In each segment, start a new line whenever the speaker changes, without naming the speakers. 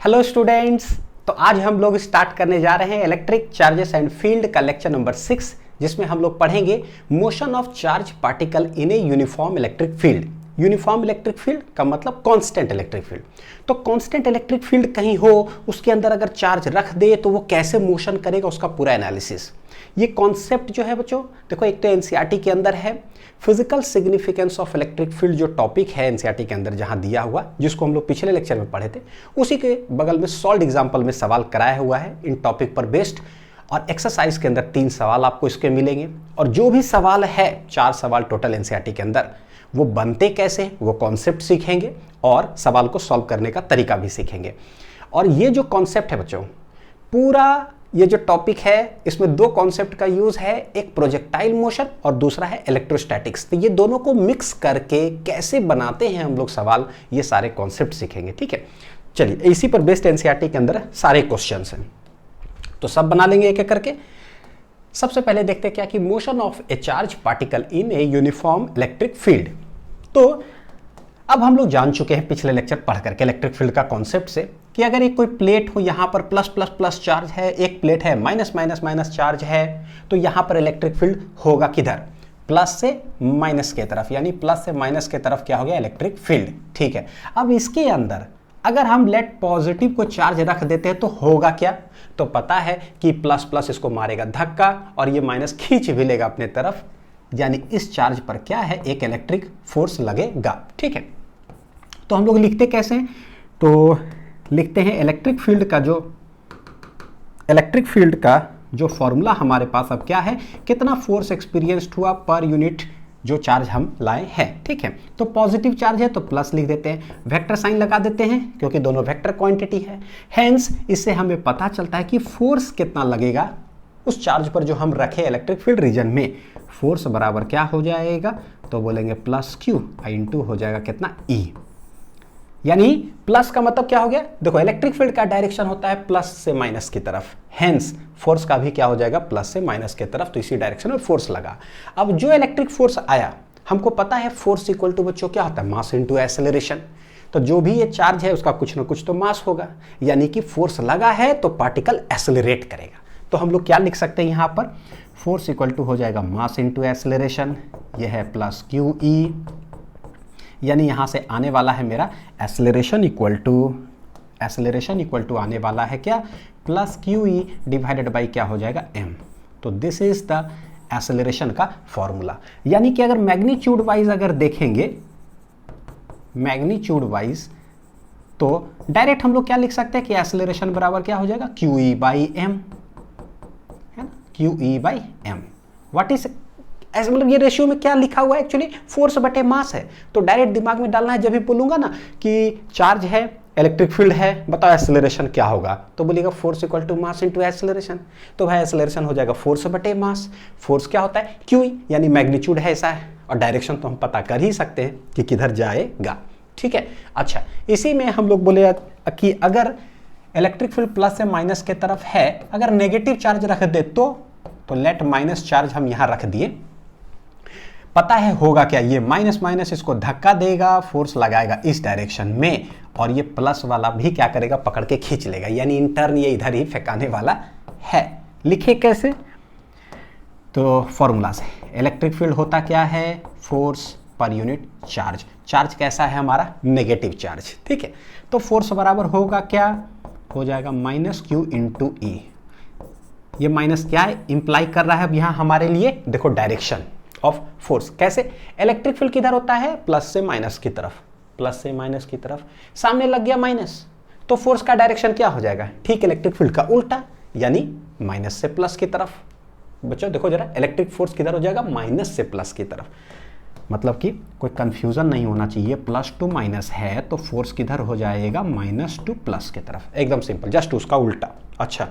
Hello students. तो आज हम लोग स्टार्ट करने जा रहे हैं इलेक्ट्रिक चार्जेस एंड फील्ड का लेक्चर नंबर 6, जिसमें हम लोग पढ़ेंगे motion of charge particle in a uniform electric field. Uniform electric field का मतलब कांस्टेंट इलेक्ट्रिक फील्ड। तो कांस्टेंट इलेक्ट्रिक फील्ड कहीं हो, उसके अंदर अगर चार्ज रख दे तो वो कैसे मोशन करेगा, उसका पूरा एनालिसिस। ये कॉन्सेप्ट जो है बच्चों, देखो एक तो एनसीईआरटी के अंदर है physical significance of electric field, जो टॉपिक है एनसीईआरटी के अंदर जहां दिया हुआ, जिसको हम लोग पिछले लेक्चर में पढ़े थे, उसी के बगल में सॉल्व एग्जाम्पल में सवाल कराया हुआ है इन टॉपिक पर बेस्ड। और एक्सरसाइज के अंदर 3 सवाल आपको इसके मिलेंगे, और जो भी सवाल है 4 सवाल टोटल एनसीईआरटी के अंदर, वो बनते कैसे, वो कॉन्सेप्ट सीखेंगे और सवाल को सॉल्व करने का तरीका भी सीखेंगे। और ये जो कॉन्सेप्ट है बच्चों, पूरा ये जो टॉपिक है, इसमें 2 कॉन्सेप्ट का यूज है, एक प्रोजेक्टाइल मोशन और दूसरा है इलेक्ट्रोस्टैटिक्स। तो ये दोनों को मिक्स करके कैसे बनाते हैं हम लोग सवाल, ये सारे कॉन्सेप्ट सीखेंगे। ठीक है, चलिए इसी पर बेस्ड एनसीईआरटी के अंदर सारे क्वेश्चंस हैं, तो सब बना लेंगे एक एक करके। सबसे पहले देखते हैं क्या कि motion of A charge particle in a uniform electric field. तो अब हम लोग जान चुके हैं पिछले लेक्चर पढ़ करके इलेक्ट्रिक फील्ड का कॉन्सेप्ट से, कि अगर एक कोई प्लेट हो, यहाँ पर प्लस प्लस प्लस चार्ज है, एक प्लेट है माइनस माइनस माइनस चार्ज है, तो यहाँ पर इलेक्ट्रिक फील्ड होगा किधर, प्लस से माइनस के तरफ, यानी प्लस से माइनस के तरफ क्या हो गया, इलेक्ट्रिक फील्ड। ठीक है, अब इसके अंदर अगर हम लेट पॉजिटिव को चार्ज रख देते हैं तो होगा क्या, तो पता है कि प्लस प्लस इसको मारेगा धक्का और ये माइनस खींच भी लेगा अपने तरफ, यानी इस चार्ज पर क्या है, एक इलेक्ट्रिक फोर्स लगेगा। ठीक है, तो हम लोग लिखते कैसे हैं, तो लिखते हैं इलेक्ट्रिक फील्ड का जो फॉर्मूला हमारे पास अब क्या है, कितना फोर्स एक्सपीरियंस्ड हुआ पर यूनिट जो चार्ज हम लाए हैं। ठीक है, तो पॉजिटिव चार्ज है तो प्लस लिख देते हैं, वेक्टर साइन लगा देते हैं क्योंकि दोनों वेक्टर क्वांटिटी है। हेंस इससे हमें पता चलता है कि फोर्स कितना लगेगा उस चार्ज पर जो हम रखे इलेक्ट्रिक फील्ड रीजन में। फोर्स बराबर क्या हो जाएगा, तो बोलेंगे प्लस क्यू इंटू हो जाएगा कितना, ई। यानी प्लस का मतलब क्या हो गया, देखो इलेक्ट्रिक फील्ड का डायरेक्शन होता है प्लस से माइनस की तरफ, हेंस फोर्स का भी क्या हो जाएगा, प्लस से माइनस की तरफ, तो इसी डायरेक्शन में फोर्स लगा। अब जो इलेक्ट्रिक फोर्स आया, हमको पता है फोर्स इक्वल टू बच्चों क्या होता है, मास इनटू एक्सेलरेशन। तो जो भी ये चार्ज है उसका कुछ ना कुछ तो मास होगा, यानी कि फोर्स लगा है तो पार्टिकल एक्सेलरेट करेगा। तो हम लोग क्या लिख सकते हैं यहाँ पर, फोर्स इक्वल टू हो जाएगा मास इनटू एक्सेलरेशन, यह है प्लस क्यू ई, यानी यहां से आने वाला है मेरा एक्सेलरेशन इक्वल टू आने वाला है क्या, plus Q E divided by क्या हो जाएगा, एम। तो दिस इज द एक्सेलरेशन का फॉर्मूला। यानी कि अगर मैग्नीट्यूड वाइज अगर देखेंगे, मैग्नीट्यूड वाइज, तो डायरेक्ट हम लोग क्या लिख सकते हैं कि एक्सेलरेशन बराबर क्या हो जाएगा, क्यू ई बाई एम, है ना, Q E by M. What is ऐसे, मतलब ये रेशियो में क्या लिखा हुआ है, एक्चुअली फोर्स बटे मास है। तो डायरेक्ट दिमाग में डालना है, जब भी बोलूंगा ना कि चार्ज है, इलेक्ट्रिक फील्ड है, बताओ एक्सेलरेशन क्या होगा, तो बोलेगा force equal to mass into acceleration. तो भाई एक्सेलरेशन हो जाएगा फोर्स बटे मास। फोर्स क्या होता है, क्यू, यानी मैग्नीट्यूड है ऐसा है, और डायरेक्शन तो हम पता कर ही सकते हैं कि किधर जाएगा। ठीक है, अच्छा इसी में हम लोग बोले कि अगर इलेक्ट्रिक फील्ड प्लस से माइनस के तरफ है, अगर नेगेटिव चार्ज रख दे तो लेट माइनस चार्ज हम यहां रख दिए, पता है होगा क्या, ये माइनस माइनस इसको धक्का देगा, फोर्स लगाएगा इस डायरेक्शन में, और ये प्लस वाला भी क्या करेगा, पकड़ के खींच लेगा, यानी इंटर्न ये इधर ही फेंकाने वाला है। लिखे कैसे, तो फॉर्मूला से, इलेक्ट्रिक फील्ड होता क्या है, force per unit charge. Charge कैसा है हमारा, नेगेटिव चार्ज। ठीक है, तो फोर्स बराबर होगा क्या, हो जाएगा माइनस क्यू इंटू ई। ये माइनस क्या है, इंप्लाई कर रहा है अब यहां हमारे लिए, देखो डायरेक्शन ऑफ फोर्स कैसे, इलेक्ट्रिक फील्ड किधर होता है, प्लस से माइनस की तरफ, प्लस से माइनस की तरफ, सामने लग गया माइनस, तो फोर्स का डायरेक्शन क्या हो जाएगा, ठीक इलेक्ट्रिक फील्ड का उल्टा, यानी माइनस से प्लस की तरफ। बच्चों देखो जरा, इलेक्ट्रिक फोर्स किधर हो जाएगा, माइनस से प्लस की तरफ, मतलब कि कोई कंफ्यूजन नहीं होना चाहिए, प्लस टू माइनस है तो फोर्स किधर हो जाएगा, माइनस टू प्लस की तरफ, एकदम सिंपल, जस्ट उसका उल्टा। अच्छा,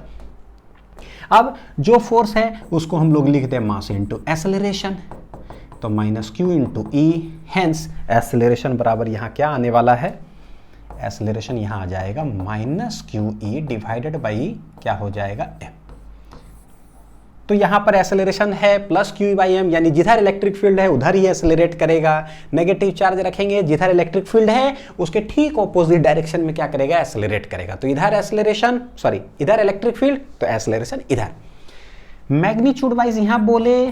अब जो फोर्स है उसको हम लोग लिखते हैं मास इनटू एक्सेलरेशन, तो माइनस क्यू इंटू ई, हेंस एक्सेलरेशन बराबर यहाँ क्या आने वाला है, एक्सेलरेशन यहाँ आ जाएगा minus Q E divided by क्या हो जाएगा, एम। तो यहाँ पर एक्सेलरेशन है प्लस क्यू बाई एम, यानी जिधर इलेक्ट्रिक फील्ड है उधर ही एक्सेलरेट करेगा। नेगेटिव चार्ज रखेंगे, जिधर इलेक्ट्रिक फील्ड है उसके ठीक ऑपोजिट डायरेक्शन में क्या करेगा, एक्सेलरेट करेगा। तो इधर एक्सेलरेशन, सॉरी इधर इलेक्ट्रिक फील्ड तो एक्सेलरेशन इधर। मैग्नीट्यूड वाइज यहां बोले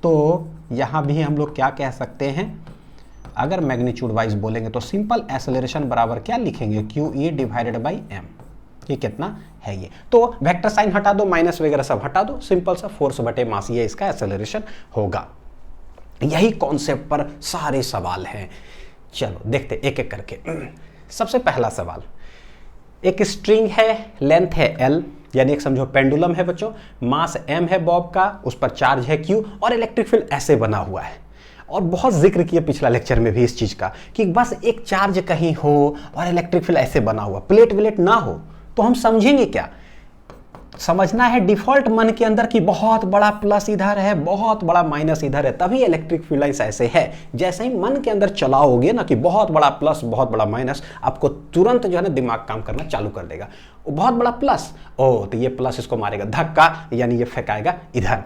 तो यहां भी हम लोग क्या कह सकते हैं, अगर मैग्नीट्यूड वाइज बोलेंगे तो सिंपल एक्सेलरेशन बराबर क्या लिखेंगे, Q E divided by M. ये कितना है ये, तो वेक्टर साइन हटा दो, माइनस वगैरह सब हटा दो, सिंपल सा फोर्स बटे मास, ये इसका एक्सेलरेशन होगा। यही कॉन्सेप्ट पर सारे सवाल हैं। चलो देखते एक एक करके। सबसे पहला सवाल, एक स्ट्रिंग है, लेंथ है l, यानी एक समझो पेंडुलम है बच्चों, मास m है बॉब का, उस पर चार्ज है q और इलेक्ट्रिक फील्ड ऐसे बना हुआ है। और बहुत जिक्र किया पिछला लेक्चर में भी इस चीज का कि बस एक चार्ज कहीं हो और इलेक्ट्रिक फील्ड ऐसे बना हुआ, प्लेट विलेट ना हो तो हम समझेंगे क्या, समझना है डिफॉल्ट मन के अंदर कि बहुत बड़ा प्लस इधर है, बहुत बड़ा माइनस इधर है, तभी इलेक्ट्रिक फील्ड लाइंस ऐसे है। जैसे ही मन के अंदर चलाओगे ना कि बहुत बड़ा प्लस बहुत बड़ा माइनस, आपको तुरंत जो है ना दिमाग काम करना चालू कर देगा। बहुत बड़ा प्लस, ओ तो ये प्लस इसको मारेगा धक्का, यानी ये फेंकाएगा इधर,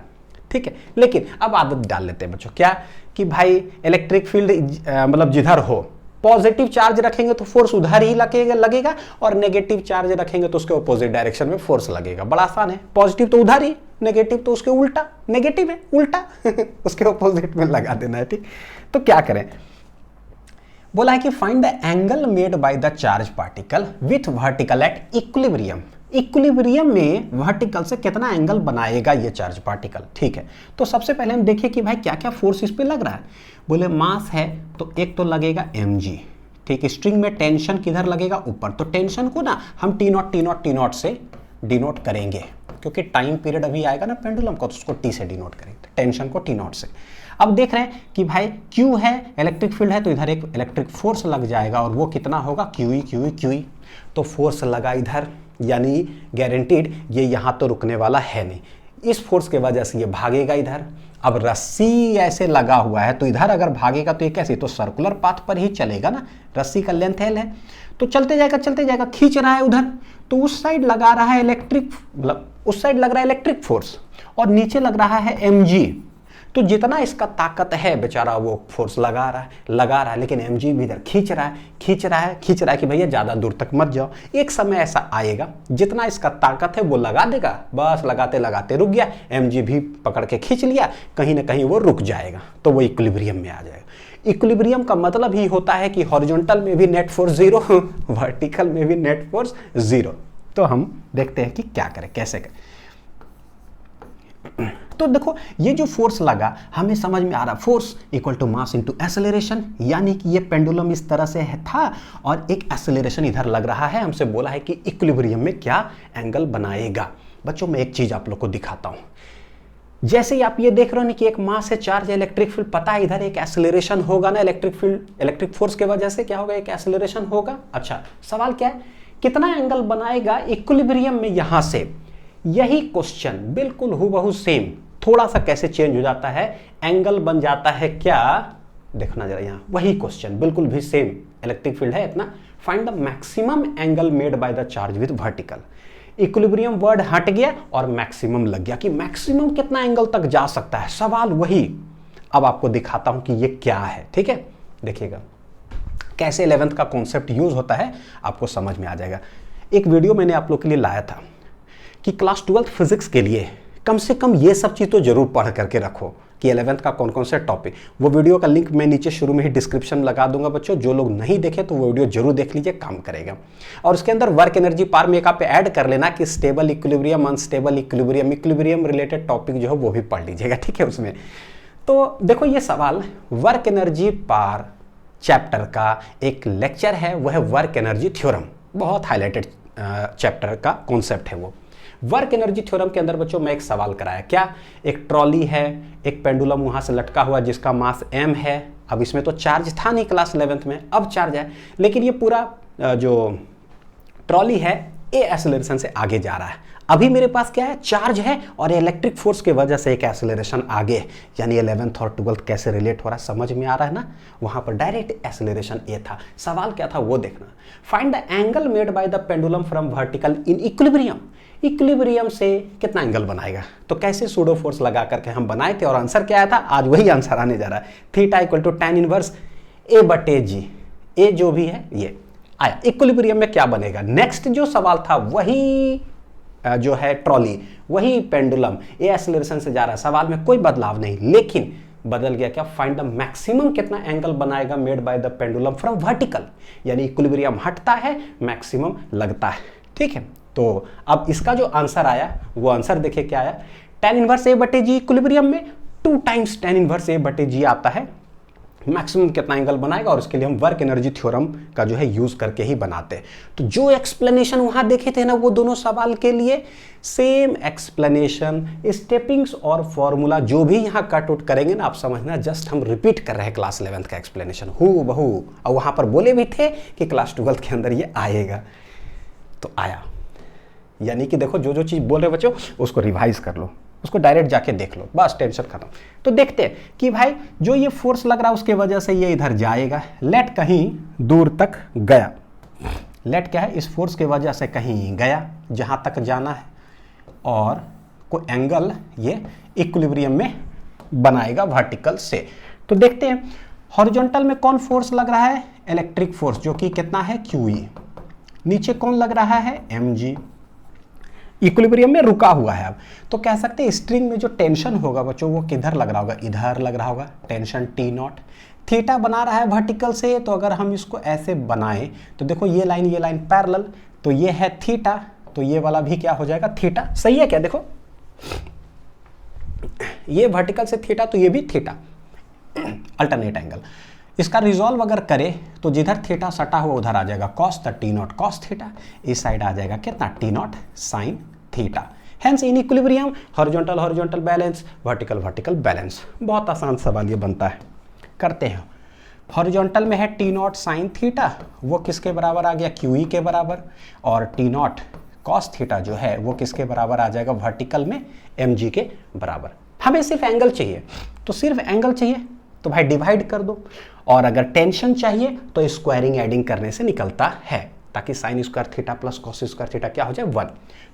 ठीक है। लेकिन अब आदत डाल लेते हैं बच्चों क्या कि भाई इलेक्ट्रिक फील्ड मतलब जिधर हो, पॉजिटिव चार्ज रखेंगे तो फोर्स उधर ही लगेगा और नेगेटिव चार्ज रखेंगे तो उसके ऑपोजिट डायरेक्शन में फोर्स लगेगा। बड़ा आसान है, पॉजिटिव तो उधर ही, नेगेटिव तो उसके उल्टा, नेगेटिव है उल्टा उसके ऑपोजिट में लगा देना है, ठीक। तो क्या करें, बोला है कि find the angle made by the charge particle with vertical at equilibrium. Equilibrium में वर्टिकल से कितना एंगल बनाएगा ये चार्ज पार्टिकल, ठीक है। तो सबसे पहले हम देखिए कि भाई क्या क्या फोर्स इस पे लग रहा है। बोले मास है तो एक तो लगेगा mg, ठीक। स्ट्रिंग में टेंशन किधर लगेगा, ऊपर, तो टेंशन को ना हम T0 से डिनोट करेंगे, क्योंकि टाइम पीरियड अभी आएगा ना पेंडुलम का, तो उसको T से डिनोट करेंगे, टेंशन को T0 से। अब देख रहे हैं कि भाई Q है, इलेक्ट्रिक फील्ड है, तो इधर एक इलेक्ट्रिक फोर्स लग जाएगा और वो कितना होगा, QE। तो फोर्स लगा इधर, यानी गारंटीड ये यहाँ तो रुकने वाला है नहीं, इस फोर्स के वजह से ये भागेगा इधर। अब रस्सी ऐसे लगा हुआ है तो इधर अगर भागेगा तो ये कैसे, तो सर्कुलर पाथ पर ही चलेगा ना, रस्सी का लेंथ L है, तो चलते जाएगा, खींच रहा है उधर, तो उस साइड लगा रहा है इलेक्ट्रिक, मतलब उस साइड लग रहा है इलेक्ट्रिक फोर्स और नीचे लग रहा है mg। तो जितना इसका ताकत है बेचारा वो फोर्स लगा रहा है, लेकिन mg भी इधर खींच रहा है कि भैया ज़्यादा दूर तक मत जाओ। एक समय ऐसा आएगा जितना इसका ताकत है वो लगा देगा, बस लगाते लगाते रुक गया, mg भी पकड़ के खींच लिया, कहीं ना कहीं वो रुक जाएगा, तो वो इक्विलिब्रियम में आ जाएगा। इक्विलिब्रियम का मतलब ही होता है कि हॉरिजॉन्टल में भी नेट फोर्स 0, वर्टिकल में भी नेट फोर्स 0। तो हम देखते हैं कि क्या करें, कैसे करें। तो देखो ये जो फोर्स लगा हमें समझ में आ रहा, force equal to mass into acceleration, यानी कि ये पेंडुलम इस तरह से था और एक एक्सेलरेशन इधर लग रहा है। हमसे बोला है कि इक्विलिब्रियम में क्या एंगल बनाएगा। बच्चों मैं एक चीज आप लोग को दिखाता हूं, जैसे ही आप ये देख रहे हो कि एक मास है, चार्ज है, इलेक्ट्रिक फील्ड, पता है इधर एक एक्सेलरेशन होगा ना, इलेक्ट्रिक फील्ड, इलेक्ट्रिक फोर्स के वजह से क्या होगा, एक एक्सेलरेशन होगा। अच्छा सवाल क्या है, कितना एंगल बनाएगा इक्विलिब्रियम में, यहां से यही क्वेश्चन बिल्कुल हूबहू सेम, थोड़ा सा कैसे चेंज हो जाता है, एंगल बन जाता है क्या, देखना जरा यहाँ, वही क्वेश्चन बिल्कुल भी सेम, इलेक्ट्रिक फील्ड है इतना, find the maximum angle made by the charge with vertical. Equilibrium word हट गया और मैक्सिमम लग गया कि मैक्सिमम कितना एंगल तक जा सकता है, सवाल वही। अब आपको दिखाता हूं कि ये क्या है, ठीक है। देखिएगा कैसे 11th का कॉन्सेप्ट यूज होता है, आपको समझ में आ जाएगा। एक वीडियो मैंने आप लोग के लिए लाया था कि क्लास 12th फिजिक्स के लिए कम से कम ये सब चीज़ तो जरूर पढ़ करके रखो कि 11th का कौन कौन से टॉपिक, वो वीडियो का लिंक मैं नीचे शुरू में ही डिस्क्रिप्शन में लगा दूंगा बच्चों, जो लोग नहीं देखे तो वो वीडियो जरूर देख लीजिए, काम करेगा। और उसके अंदर वर्क एनर्जी पार में एक आप ऐड कर लेना कि stable equilibrium, unstable equilibrium, equilibrium related topic जो है वो भी पढ़ लीजिएगा, ठीक है। उसमें तो देखो ये सवाल वर्क एनर्जी पार चैप्टर का एक लेक्चर है, वह है वर्क एनर्जी थ्योरम, बहुत हाईलाइटेड चैप्टर का कॉन्सेप्ट है वो। वर्क एनर्जी थ्योरम के अंदर बच्चों मैं एक सवाल कराया, क्या, एक ट्रॉली है, एक पेंडुलम वहां से लटका हुआ जिसका मास m है। अब इसमें तो चार्ज था नहीं क्लास 11th में, अब चार्ज है, लेकिन ये पूरा जो ट्रॉली है ए एक्सेलरेशन से आगे जा रहा है। अभी मेरे पास क्या है, चार्ज है और इलेक्ट्रिक फोर्स की वजह से एक एक्सेलरेशन आगे, यानी 11th और 12th कैसे रिलेट हो रहा है समझ में आ रहा है ना। वहां पर डायरेक्ट एक्सेलरेशन ये था, सवाल क्या था वो देखना। Find the angle made by the pendulum from vertical in equilibrium. Equilibrium से कितना एंगल बनाएगा, तो कैसे सूडो फोर्स लगा करके हम बनाए थे और आंसर क्या आया था, आज वही आंसर आने जा रहा है। Theta equal to tan inverse A/G, A जो भी है ये आया। इक्विलिब्रियम में क्या बनेगा, नेक्स्ट जो सवाल था वही जो है ट्रॉली, वही पेंडुलम, ये एक्सेलरेशन से जा रहा है, सवाल में कोई बदलाव नहीं, लेकिन बदल गया क्या, फाइंड द मैक्सिमम कितना एंगल बनाएगा made by the pendulum from vertical, यानी इक्विलिब्रियम हटता है मैक्सिमम लगता है। ठीक है, तो अब इसका जो आंसर आया वो आंसर देखिए क्या आया, tan इनवर्स A/G इक्विलिब्रियम में 2 टाइम्स tan इनवर्स A/G आता है, मैक्सिमम कितना एंगल बनाएगा, और इसके लिए हम वर्क एनर्जी थ्योरम का जो है यूज करके ही बनाते हैं। तो जो एक्सप्लेनेशन वहां देखे थे ना वो दोनों सवाल के लिए सेम एक्सप्लेनेशन, स्टेपिंग्स और फॉर्मूला जो भी यहाँ कट आउट करेंगे ना आप समझना, जस्ट हम रिपीट कर रहे हैं क्लास 11th का एक्सप्लेनेशन हूबहू, और वहां पर बोले भी थे कि क्लास 12th के अंदर ये आएगा, तो आया। यानी कि देखो जो जो चीज बोल रहे बच्चों उसको रिवाइज कर लो, उसको डायरेक्ट जाके देख लो, बस टेंशन खत्म। तो देखते हैं कि भाई जो ये फोर्स लग रहा है उसके वजह से ये इधर जाएगा, लेट कहीं दूर तक गया, लेट क्या है, इस फोर्स के वजह से कहीं गया जहां तक जाना है, और कोई एंगल ये इक्विलिब्रियम में बनाएगा वर्टिकल से। तो देखते हैं हॉरिजॉन्टल में कौन फोर्स लग रहा है, इलेक्ट्रिक फोर्स, जो कि कितना है QE। नीचे कौन लग रहा है, mg। इक्विलिब्रियम में रुका हुआ है। अब तो कह सकते हैं स्ट्रिंग में जो टेंशन होगा बच्चों वो किधर लग रहा होगा, इधर लग रहा होगा, टेंशन T0। थीटा बना रहा है वर्टिकल से, तो अगर हम इसको ऐसे बनाएं तो देखो ये लाइन पैरेलल, तो ये है थीटा, तो ये वाला भी क्या हो जाएगा, थीटा। सही है क्या, देखो ये वर्टिकल से थीटा तो ये भी थीटा, अल्टरनेट एंगल। इसका रिजॉल्व अगर करे तो जिधर थीटा सटा हुआ उधर आ जाएगा cos T0 cos थीटा, इस साइड आ जाएगा कितना T0 sin theta. Hence in equilibrium horizontal balance, vertical balance. बहुत आसान सवाल ये बनता है, करते हैं। हॉरिजॉन्टल में है T0 sin थीटा, वो किसके बराबर आ गया, QE के बराबर, और T0 cos थीटा जो है वो किसके बराबर आ जाएगा, वर्टिकल में mg के बराबर। हमें सिर्फ एंगल चाहिए, तो सिर्फ एंगल चाहिए तो भाई डिवाइड कर दो, और अगर टेंशन चाहिए तो स्क्वायरिंग एडिंग करने से निकलता है, ताकि sine square theta plus cos square theta क्या हो जाए 1।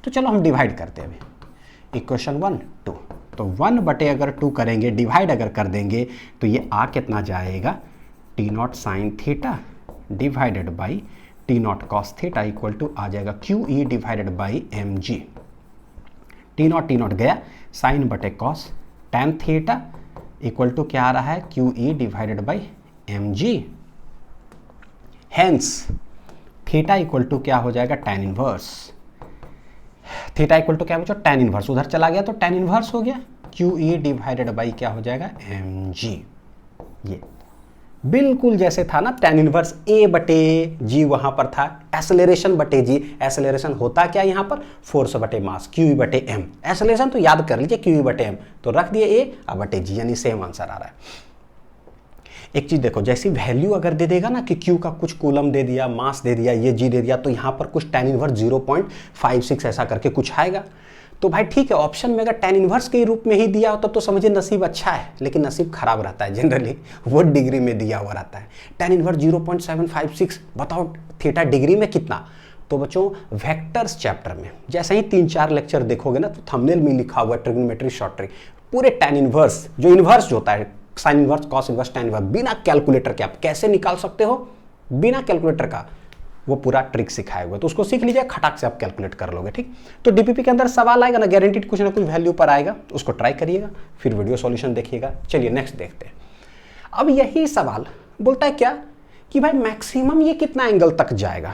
तो चलो हम डिवाइड करते हैं अभी, इक्वेशन 1 2, तो 1/2 अगर 2 करेंगे, डिवाइड अगर कर देंगे तो ये आ कितना जाएगा, T0 sine theta divided by T0 cos theta equal to आ जाएगा QE divided by mg। T0 गया, साइन बटे cos, tan theta equal to क्या आ रहा है, QE divided by mg। Hence theta equal to क्या हो जाएगा, tan inverse. Theta equal to क्या बच्चों, tan इनवर्स, उधर चला गया तो tan इनवर्स हो गया, QE डिवाइडेड बाई क्या हो जाएगा, mg। ये बिल्कुल जैसे था ना tan इनवर्स A/G वहां पर था, एक्सेलरेशन बटे G। एक्सेलरेशन होता क्या यहाँ पर, फोर्स बटे मास, QE/m। एक्सेलरेशन तो याद कर लीजिए QE/m, तो रख दिए A/G, यानी सेम आंसर आ रहा है। एक चीज देखो, जैसी वैल्यू अगर दे देगा ना कि Q का कुछ कूलम दे दिया, मास दे दिया, ये G दे दिया, तो यहाँ पर कुछ tan इनवर्स 0.56 ऐसा करके कुछ आएगा। तो भाई ठीक है, ऑप्शन में अगर tan इनवर्स के रूप में ही दिया होता तो समझिए नसीब अच्छा है, लेकिन नसीब खराब रहता है जनरली, वो डिग्री में दिया हुआ रहता है। tan इनवर्स 0.756, बताओ थीटा डिग्री में कितना। तो बच्चों वेक्टर्स चैप्टर में जैसे ही 3-4 लेक्चर देखोगे ना तो थंबनेल में लिखा हुआ है ट्रिग्नोमेट्री शॉर्ट ट्रिक, पूरे tan इनवर्स जो इनवर्स जो होता है, sine inverse cos inverse tan inverse, बिना कैलकुलेटर के आप कैसे निकाल सकते हो, बिना कैलकुलेटर का वो पूरा ट्रिक सिखाया हुआ है। तो उसको सीख लीजिए, खटाक से आप कैलकुलेट कर लोगे। ठीक, तो डीपीपी के अंदर सवाल आएगा ना, गारंटीड कुछ ना कुछ वैल्यू पर आएगा, उसको ट्राई करिएगा, फिर वीडियो सॉल्यूशन देखिएगा। चलिए नेक्स्ट देखते हैं। अब यही सवाल बोलता है क्या कि भाई मैक्सिमम ये कितना एंगल तक जाएगा।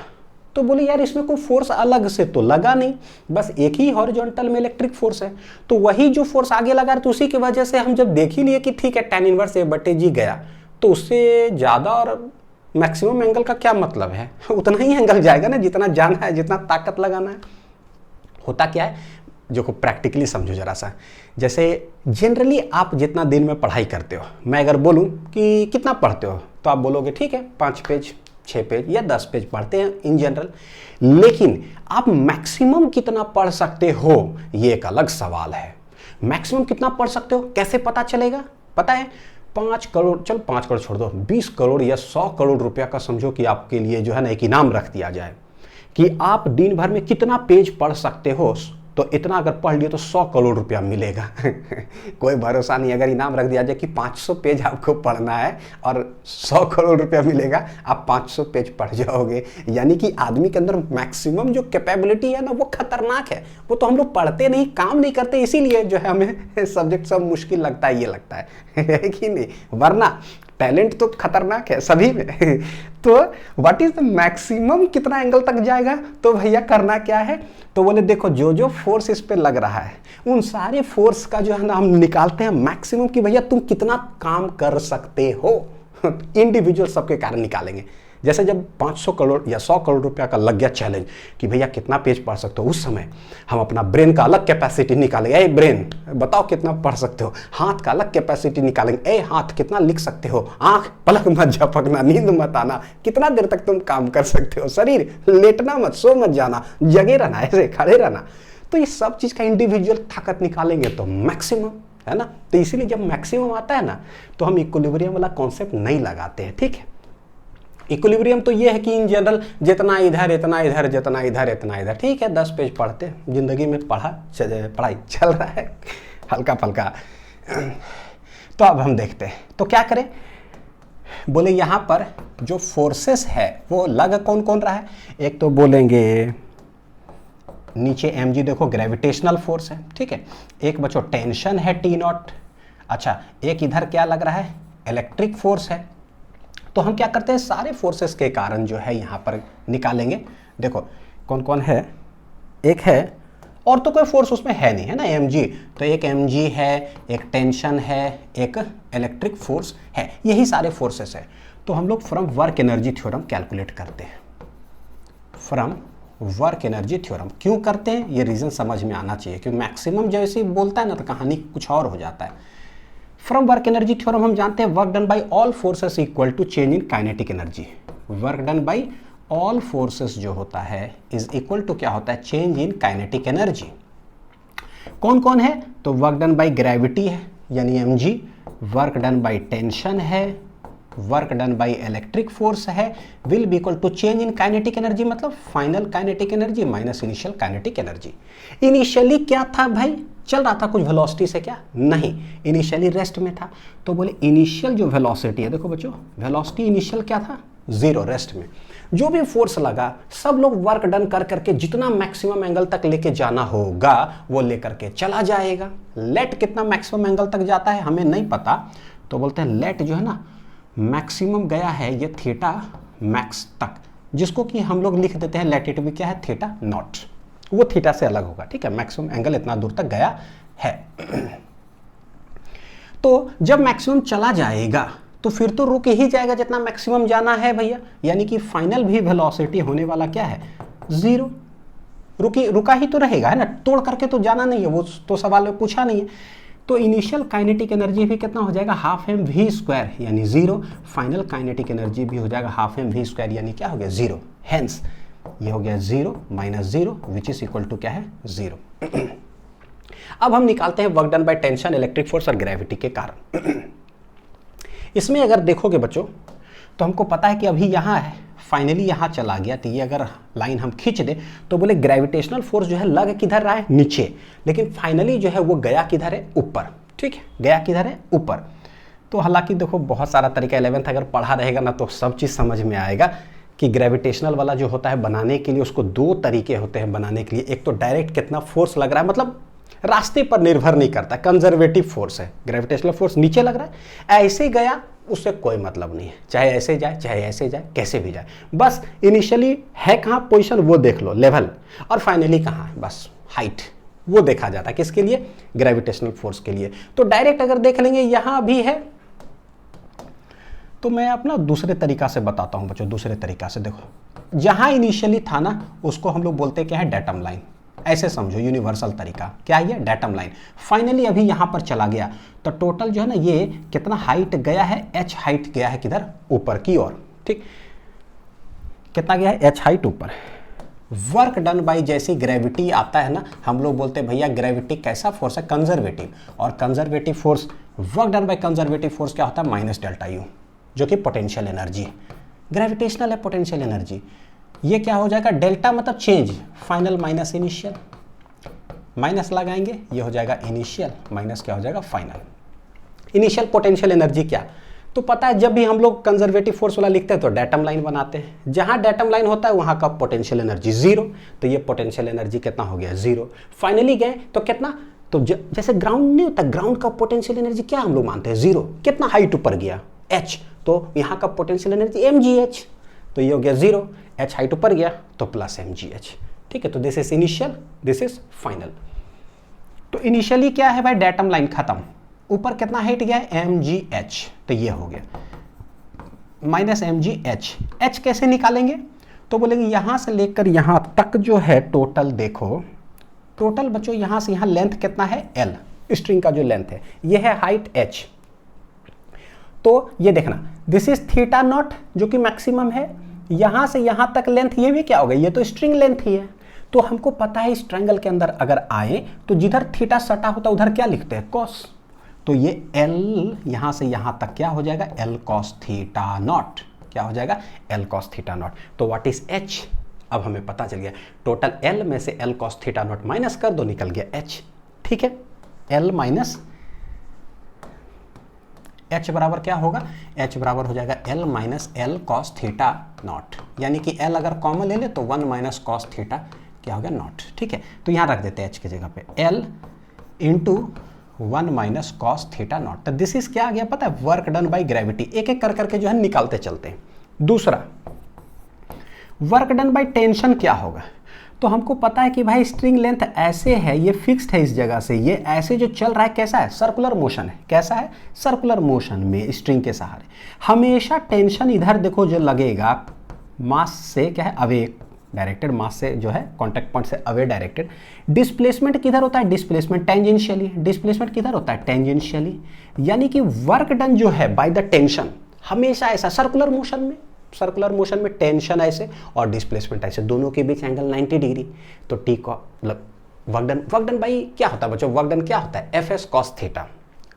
तो बोले यार इसमें कोई फोर्स अलग से तो लगा नहीं, बस एक ही हॉरिजॉन्टल में इलेक्ट्रिक फोर्स है, तो वही जो फोर्स आगे लगा तो उसी की वजह से हम जब देख ही लिए कि ठीक है tan इनवर्स A/G गया, तो उससे ज़्यादा और मैक्सिमम एंगल का क्या मतलब है, उतना ही एंगल जाएगा ना जितना जाना है, जितना ताकत लगाना है। होता क्या है, जो को प्रैक्टिकली समझो जरा सा। जैसे जनरली आप जितना दिन में पढ़ाई करते हो, मैं अगर बोलूं कि कितना पढ़ते हो तो आप बोलोगे ठीक है 5 पेज, 6 पेज या 10 पेज पढ़ते हैं इन जनरल, लेकिन आप मैक्सिमम कितना पढ़ सकते हो ये एक अलग सवाल है। मैक्सिमम कितना पढ़ सकते हो कैसे पता चलेगा? पता है, 5 करोड़, चल 5 करोड़ छोड़ दो, 20 करोड़ या 100 करोड़ रुपया का समझो कि आपके लिए जो है ना एक इनाम रख दिया जाए कि आप दिन भर में कितना पेज पढ़ सकते हो, तो इतना अगर पढ़ लिए तो 100 करोड़ रुपया मिलेगा। कोई भरोसा नहीं, अगर इनाम रख दिया जाए कि 500 पेज आपको पढ़ना है और 100 करोड़ रुपया मिलेगा, आप 500 पेज पढ़ जाओगे। यानी कि आदमी के अंदर मैक्सिमम जो कैपेबिलिटी है ना वो खतरनाक है। वो तो हम लोग पढ़ते नहीं, काम नहीं करते, इसीलिए जो है हमें सब्जेक्ट सब मुश्किल लगता है, ये लगता है कि नहीं, वरना टैलेंट तो खतरनाक है सभी में। तो व्हाट इज द मैक्सिमम, कितना एंगल तक जाएगा? तो भैया करना क्या है, तो बोले देखो जो जो फोर्स इस पे लग रहा है उन सारे फोर्स का जो है ना हम निकालते हैं मैक्सिमम कि भैया तुम कितना काम कर सकते हो। इंडिविजुअल सबके कारण निकालेंगे। जैसे जब 500 करोड़ या 100 करोड़ रुपया का लग गया चैलेंज कि भैया कितना पेज पढ़ सकते हो, उस समय हम अपना ब्रेन का अलग कैपेसिटी निकालेंगे। ए ब्रेन बताओ कितना पढ़ सकते हो, हाथ का अलग कैपेसिटी निकालेंगे। ए हाथ कितना लिख सकते हो, आंख पलक मत झपकना, नींद मत आना, कितना देर तक तुम काम कर सकते हो, शरीर लेटना मत, सो मत जाना, जगे रहना, ऐसे खड़े रहना। तो ये सब चीज का इंडिविजुअल ताकत निकालेंगे तो मैक्सिमम, है ना। तो इसीलिए जब मैक्सिमम आता है ना तो हम इक्विलिब्रियम वाला कॉन्सेप्ट नहीं लगाते हैं, ठीक है। इक्विलिब्रियम तो ये है कि इन जनरल जितना इधर इतना इधर, जितना इधर इतना इधर, ठीक है। 10 पेज पढ़ते हैं, जिंदगी में पढ़ाई चल रहा है हल्का फल्का। तो अब हम देखते हैं तो क्या करें, बोले यहाँ पर जो फोर्सेस है वो लग कौन कौन रहा है। एक तो बोलेंगे नीचे mg, देखो ग्रेविटेशनल फोर्स है, ठीक है। एक बच्चों टेंशन है T0। अच्छा, एक इधर क्या लग रहा है, इलेक्ट्रिक फोर्स है। तो हम क्या करते हैं, सारे फोर्सेस के कारण जो है यहाँ पर निकालेंगे। देखो कौन कौन है, एक है और तो कोई फोर्स उसमें है नहीं, है ना, mg। तो एक mg है, एक टेंशन है, एक इलेक्ट्रिक फोर्स है, यही सारे फोर्सेस है। तो हम लोग from work energy theorem calculate करते हैं। फ्रॉम वर्क एनर्जी थ्योरम क्यों करते हैं, ये रीजन समझ में आना चाहिए, क्योंकि मैक्सिमम जैसे बोलता है ना तो कहानी कुछ और हो जाता है। फ्रॉम वर्क एनर्जी थ्योरम हम जानते हैं work done by all forces equal to change in kinetic energy. Work done by all forces जो होता है इज इक्वल टू क्या होता है, चेंज इन काइनेटिक एनर्जी। कौन कौन है, तो वर्क डन बाय ग्रेविटी है यानी mg, work done by tension है, work done by electric force है, will be equal to change in kinetic energy, मतलब final kinetic energy minus initial kinetic energy. Initially क्या था भाई, चल रहा था कुछ वेलोसिटी से, क्या नहीं, इनिशियली रेस्ट में था। तो बोले इनिशियल जो वेलोसिटी है, देखो बच्चों वेलोसिटी इनिशियल क्या था, 0, रेस्ट में। जो भी फोर्स लगा सब लोग वर्क डन कर करके जितना मैक्सिमम एंगल तक लेके जाना होगा वो लेकर के चला जाएगा। लेट कितना मैक्सिमम एंगल तक जाता है हमें नहीं पता, तो बोलते हैं लेट जो है ना मैक्सिमम गया है ये थीटा मैक्स तक, जिसको कि हम लोग लिख देते हैं लैटिट्यूड क्या है, थीटा नॉट, वो थीटा से अलग होगा, ठीक है। मैक्सिमम एंगल इतना दूर तक गया है। तो जब मैक्सिमम चला जाएगा तो फिर तो रुक ही जाएगा जितना मैक्सिमम जाना है भैया, यानी कि फाइनल भी वेलोसिटी होने वाला क्या है, 0। रुका ही तो रहेगा, है ना, तोड़ करके तो जाना नहीं है, वो तो सवाल में पूछा नहीं है। तो इनिशियल काइनेटिक एनर्जी भी कितना हो जाएगा, हाफ एम वी स्क्वायर यानी 0। फाइनल काइनेटिक एनर्जी भी हो जाएगा हाफ एम वी स्क्वायर यानी क्या हो गया, 0। हेंस ये हो गया 0 minus 0 which is equal to क्या है, 0। अब हम निकालते हैं work done by tension, electric force और ग्रेविटी के कारण। इसमें अगर देखोगे बच्चों तो हमको पता है कि अभी यहाँ है, फाइनली यहाँ चला गया, तो ये अगर लाइन हम खींच दे तो बोले ग्रेविटेशनल फोर्स जो है लग किधर रहा है, नीचे, लेकिन फाइनली जो है वो गया किधर है, ऊपर, ठीक है, गया किधर है, ऊपर। तो हालांकि देखो बहुत सारा तरीका 11th अगर पढ़ा रहेगा ना तो सब चीज़ समझ में आएगा कि ग्रेविटेशनल वाला जो होता है बनाने के लिए उसको 2 तरीके होते हैं बनाने के लिए। एक तो डायरेक्ट कितना फोर्स लग रहा है, मतलब रास्ते पर निर्भर नहीं करता, कंजर्वेटिव फोर्स है, ग्रेविटेशनल फोर्स नीचे लग रहा है, ऐसे गया उससे कोई मतलब नहीं है, चाहे ऐसे जाए चाहे ऐसे जाए कैसे भी जाए, बस इनिशियली है कहाँ पोजीशन वो देख लो, लेवल, और फाइनली कहाँ है, बस हाइट, वो देखा जाता है किसके लिए, ग्रेविटेशनल फोर्स के लिए। तो डायरेक्ट अगर देख लेंगे यहाँ भी है, तो मैं अपना दूसरे तरीका से बताता हूँ बच्चों। दूसरे तरीका से देखो, जहाँ इनिशियली था ना उसको हम लोग बोलते हैं क्या है, डेटम लाइन, ऐसे समझो यूनिवर्सल तरीका क्या है, डेटम लाइन। फाइनली अभी यहाँ पर चला गया तो टोटल जो है ना ये कितना हाइट गया है, h हाइट गया है किधर, ऊपर की ओर, ठीक। कितना गया है, एच हाइट ऊपर। वर्क डन बाई, जैसी ग्रेविटी आता है ना, हम लोग बोलते हैं भैया ग्रेविटी कैसा फोर्स है, कंजर्वेटिव, और conservative force, work done by conservative force क्या होता है, माइनस डेल्टा यू, जो कि पोटेंशियल एनर्जी है। ग्रेविटेशनल है पोटेंशियल एनर्जी, ये क्या हो जाएगा, डेल्टा मतलब change, final minus initial, minus लगाएंगे ये हो जाएगा इनिशियल, माइनस क्या हो जाएगा फाइनल। इनिशियल पोटेंशियल एनर्जी क्या, तो पता है जब भी हम लोग कंजर्वेटिव फोर्स वाला लिखते हैं तो डेटम लाइन बनाते हैं, जहां डेटम लाइन होता है वहां का पोटेंशियल एनर्जी जीरो, तो ये पोटेंशियल एनर्जी कितना हो गया, जीरो। फाइनली गए तो कितना, तो जैसे ग्राउंड नहीं होता, ग्राउंड का पोटेंशियल एनर्जी क्या हम लोग मानते हैं, जीरो, कितना हाइट ऊपर गया, एच, तो यहाँ का potential energy M G H, तो ये हो गया जीरो, एच हाइट ऊपर गया तो प्लस एम जी एच, ठीक है। तो this is initial, this is final. तो इनिशियली क्या है भाई, डेटम लाइन खत्म, ऊपर कितना हाइट गया है, एम जी एच, तो ये हो गया minus M G H. H कैसे निकालेंगे, तो बोलेंगे यहां से लेकर यहां तक जो है टोटल, देखो टोटल बच्चों यहां से यहां लेंथ कितना है, एल, स्ट्रिंग का जो लेंथ है, ये है हाइट एच, तो ये देखना दिस इज थीटा नॉट जो कि मैक्सिमम है, यहां से यहां तक लेंथ, ये भी क्या हो गई, ये तो स्ट्रिंग लेंथ ही है। तो हमको पता है इस ट्रायंगल के अंदर अगर आए तो जिधर थीटा सटा होता उधर क्या लिखते हैं, कॉस, तो ये एल यहां से यहां तक क्या हो जाएगा, एल कॉस थीटा नॉट, क्या हो जाएगा, एल कॉस थीटा नॉट। तो व्हाट इज एच, अब हमें पता चल गया, टोटल एल में से L cos theta not minus कर दो, निकल गया एच, ठीक है। एल माइनस एच बराबर क्या होगा, एच बराबर हो जाएगा L minus L cos theta not, यानी कि एल अगर कॉमन ले ले तो 1 माइनस कॉस थीटा क्या हो गया, नॉट, ठीक है। तो यहां रख देते हैं एच की जगह पे L into 1 minus cos theta naught. तो दिस इज क्या आ गया पता है, वर्क डन बाई ग्रेविटी। एक एक कर करके जो है निकालते चलते हैं। दूसरा, वर्क डन बाई टेंशन क्या होगा, तो हमको पता है कि भाई स्ट्रिंग लेंथ ऐसे है, ये फिक्स्ड है इस जगह से, ये ऐसे जो चल रहा है कैसा है, सर्कुलर मोशन है, कैसा है, सर्कुलर मोशन में स्ट्रिंग के सहारे। हमेशा टेंशन इधर देखो जो लगेगा, मास से क्या है, अवे डायरेक्टेड, मास से जो है कॉन्टैक्ट पॉइंट से अवे डायरेक्टेड। डिस्प्लेसमेंट किधर होता है, डिस्प्लेसमेंट टेंजेंशियली, डिस्प्लेसमेंट किधर होता है, टेंजेंशियली, यानी कि वर्क डन जो है बाय ड टेंशन हमेशा ऐसा सर्कुलर मोशन में, सर्कुलर मोशन में टेंशन ऐसे और डिस्प्लेसमेंट ऐसे, दोनों के बीच एंगल 90 डिग्री। तो टी का मतलब वर्क डन बाई क्या होता है बच्चों, वर्क डन क्या होता है, F S cos theta,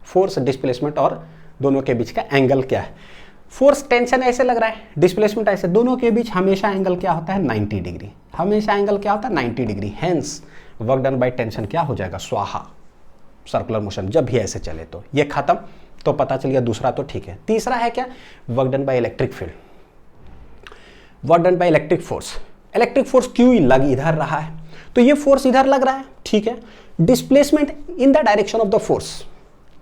force displacement और दोनों के बीच का एंगल क्या है। फोर्स टेंशन ऐसे लग रहा है, डिस्प्लेसमेंट ऐसे, दोनों के बीच हमेशा एंगल क्या होता है, 90 डिग्री, हमेशा एंगल क्या होता है, 90 degree. Hence work done by tension क्या हो जाएगा, स्वाहा, सर्कुलर मोशन जब भी ऐसे चले। तो ये खत्म, तो पता चल गया दूसरा तो ठीक है। तीसरा है क्या, work done by electric field, work done by electric force. Electric force Q लग इधर रहा है, तो ये फोर्स इधर लग रहा है, ठीक है। Displacement in the direction of the force,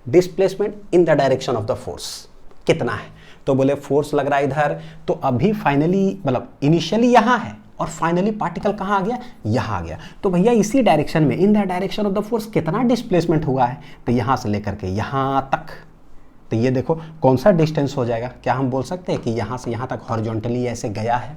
displacement in the direction of the force कितना है, तो बोले फोर्स लग रहा है इधर, तो अभी फाइनली मतलब इनिशियली यहां है और फाइनली पार्टिकल कहां आ गया, यहां आ गया। तो भैया इसी डायरेक्शन में, in the direction of the force कितना डिस्प्लेसमेंट हुआ है, तो यहां से लेकर के यहां तक, तो ये देखो कौन सा डिस्टेंस हो जाएगा, क्या हम बोल सकते हैं कि यहां से यहां तक हॉरिजॉन्टली ऐसे गया है।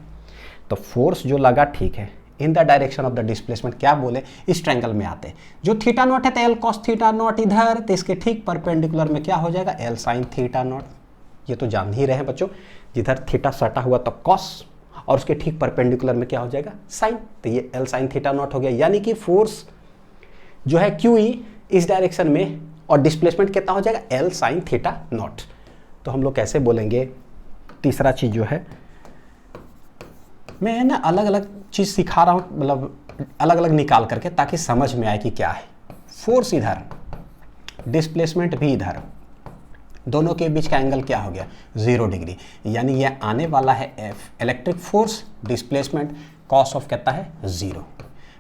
तो फोर्स जो लगा ठीक है, in the direction of the displacement क्या बोले, इस ट्रायंगल में आते हैं, जो थीटा नॉट है तो एल कॉस थीटा नॉट इधर, तो इसके ठीक परपेंडिकुलर में क्या हो जाएगा, एल साइन थीटा नॉट। ये तो जान ही रहे हैं बच्चों, जिधर थीटा सटा हुआ तो कॉस और उसके ठीक परपेंडिकुलर में क्या हो जाएगा, साइन, तो ये एल साइन थीटा नॉट हो गया। यानी कि फोर्स जो है क्यू ई इस डायरेक्शन में और डिस्प्लेसमेंट कितना हो जाएगा, एल साइन थीटा नॉट। तो हम लोग कैसे बोलेंगे, तीसरा चीज जो है, मैं ना अलग अलग चीज सिखा रहा हूं, मतलब अलग अलग निकाल करके ताकि समझ में आए कि क्या है। फोर्स इधर, डिस्प्लेसमेंट भी इधर, दोनों के बीच का एंगल क्या हो गया, 0 डिग्री, यानी ये आने वाला है F. Electric force, displacement, cos of कितना है, 0।